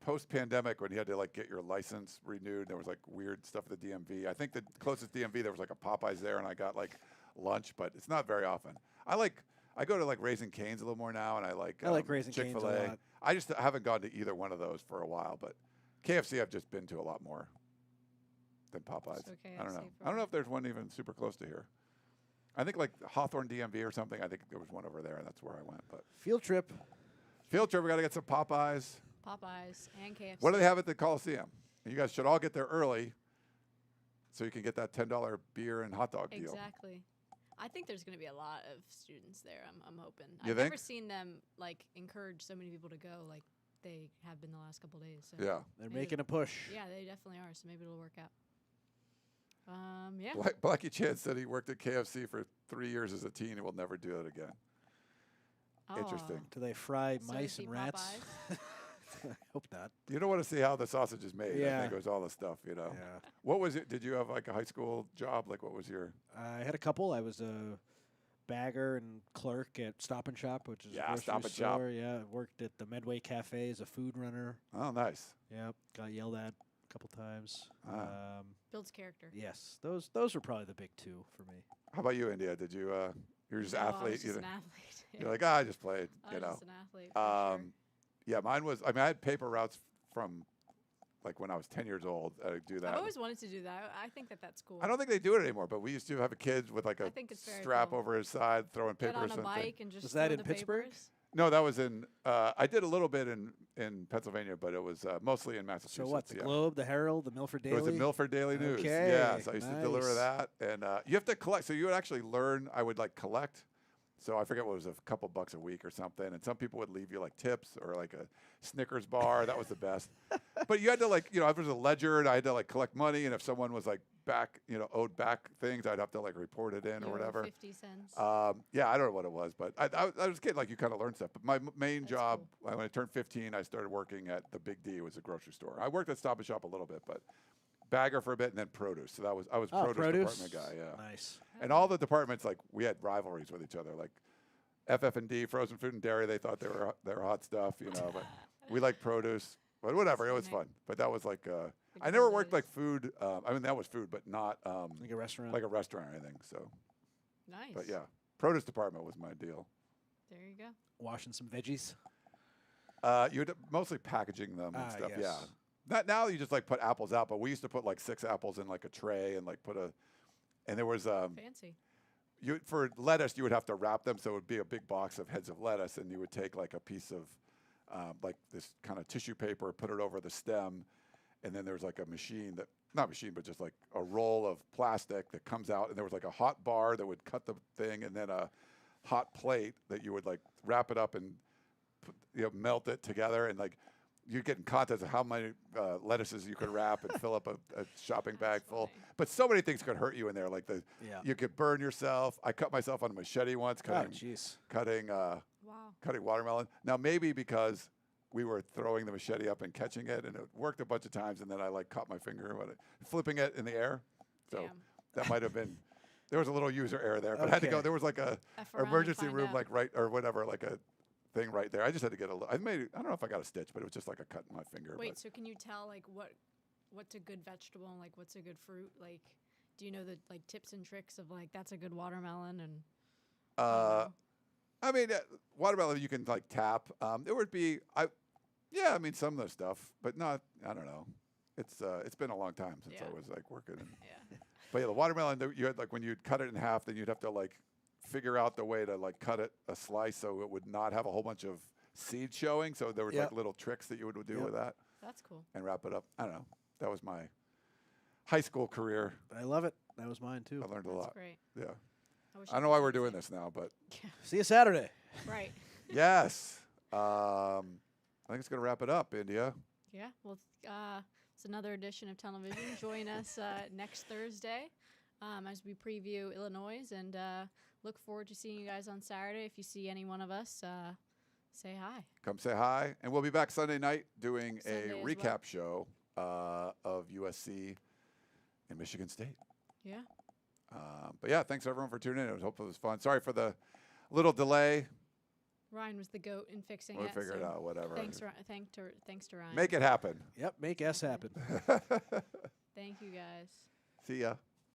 post-pandemic when you had to like get your license renewed. There was like weird stuff at the DMV. I think the closest DMV there was like a Popeyes there, and I got like lunch, but it's not very often. I go to like Raising Cane's a little more now, and I like Raising Cane's a Chick-fil-A. lot. I just haven't gone to either one of those for a while, but KFC I've just been to a lot more than Popeyes. So I don't KFC know. for I don't know me. if there's one even super close to here. I think like Hawthorne DMV or something. I think there was one over there, and that's where I went. But Field trip. field trip, we got to get some Popeyes. Popeyes and KFC. What do they have at the Coliseum? And you guys should all get there early so you can get that $10 beer and hot dog deal. Exactly. I think there's going to be a lot of students there. I'm hoping. You I've think? never seen them like encourage so many people to go like they have been the last couple days. So Yeah. They're Maybe. making a push. Yeah, they definitely are. So maybe it'll work out. Yeah. Blackie Chan said he worked at KFC for 3 years as a teen and will never do it again. Interesting. Do they fry So mice is he and rats? I hope not. You don't want to see how the sausage is made. I Yeah. think it was all the stuff, you know. Yeah. What was it? Did you have like a high school job? Like what was your... I had a couple. I was a bagger and clerk at Stop and Shop, which is Yeah, a grocery Stop and Shop. store. Yeah, worked at the Medway Cafe as a food runner. Oh, nice. Yep, got yelled at a couple times. Ah. Builds character. Yes, those were probably the big two for me. How about you, India? Did you... you were just No, I athlete? was just an athlete. You're like, I just played, I you was know. just an athlete. For sure. Yeah, mine was... I mean, I had paper routes from like when I was 10 years old. I do that. I've always wanted to do that. I think that's cool. I don't think they do it anymore, but we used to have a kid with like I a think it's very strap cool. over his side, throwing Get papers on a and bike things. and just Was that throw in the Pittsburgh? papers. No, that was in. I did a little bit in Pennsylvania, but it was mostly in Massachusetts. So what? The yeah. Globe, the Herald, the Milford It Daily. was the Milford Daily News. Okay, Yeah, so I used to deliver nice. that, and you have to collect. So you would actually learn. I would like collect. So I forget what it was, a couple bucks a week or something, and some people would leave you like tips or like a Snickers bar. That was the best. But you had to like, if there was a ledger, and I had to like collect money, and if someone was like back, owed back things, I'd have to like report it in or Euro whatever. 50 cents. Yeah, I don't know what it was, but I was a kid. Like you kind of learn stuff. But my main That's job when I turned 15, I started working at the Big D. It was a grocery store. I worked at Stop and Shop a little bit, but bagger for a bit, and then produce. So I was produce department guy. Yeah, Nice. and all the departments like we had rivalries with each other. Like FF&D, frozen food and dairy, they thought they were hot stuff, But we like produce. But whatever, it was fun. But that was like I never worked like food. I mean that was food, but not Like a restaurant. like a restaurant or anything. So, Nice. but yeah, produce department was my deal. There you go. Washing some veggies. You would mostly packaging them and stuff. yes. Yeah. Not now you just like put apples out, but we used to put like 6 apples in like a tray and like and there was Fancy. for lettuce you would have to wrap them, so it would be a big box of heads of lettuce, and you would take like a piece of like this kind of tissue paper, put it over the stem, and then there's like a machine that not machine but just like a roll of plastic that comes out, and there was like a hot bar that would cut the thing, and then a hot plate that you would like wrap it up and melt it together, and like you get in contests of how many lettuces you could wrap and fill up a shopping bag full. funny. But so many things could hurt you in there. Like Yeah. you could burn yourself. I cut myself on a machete once Oh, cutting jeez. Wow. cutting watermelon. Now maybe because we were throwing the machete up and catching it, and it worked a bunch of times, and then I like caught my finger flipping it in the air. So Damn. that might have been. There was a little user error there, but I had to go. Okay. There was like a F around and emergency find room, out. like right or whatever, like a thing right there. I just had to get I don't know if I got a stitch, but it was just like a cut in my finger. Wait, but- so can you tell like what's a good vegetable and like what's a good fruit? Like, do you know the like tips and tricks of like that's a good watermelon and? I mean, watermelon you can like tap. There would be, I mean some of the stuff, but not. I don't know. It's been a long time since Yeah. I was like working. Yeah. But yeah, the watermelon you had like when you'd cut it in half, then you'd have to like figure out the way to like cut it a slice so it would not have a whole bunch of seed showing. So there was Yep. like little tricks that you would do Yep. with that That's cool. and wrap it up. I don't know. That was my high school career. I love it. That was mine too. I learned a That's lot. great. Yeah. wish I don't know could why do we're the doing same. this now, but See you Saturday. Right. yes. I think it's going to wrap it up, India. Yeah, well, it's another edition of Tunnel Vision. Join us next Thursday as we preview Illinois, and look forward to seeing you guys on Saturday. If you see any one of us, say hi. Come say hi. And we'll be back Sunday night doing Sunday a as recap show of USC and Michigan State. Yeah. But yeah, thanks everyone for tuning in. I hope it was fun. Sorry for the little delay. Ryan was the goat in fixing We'll it. figure it out, whatever. Thanks to Ryan. Make it happen. Yep, make S happen. Thank you, guys. See ya.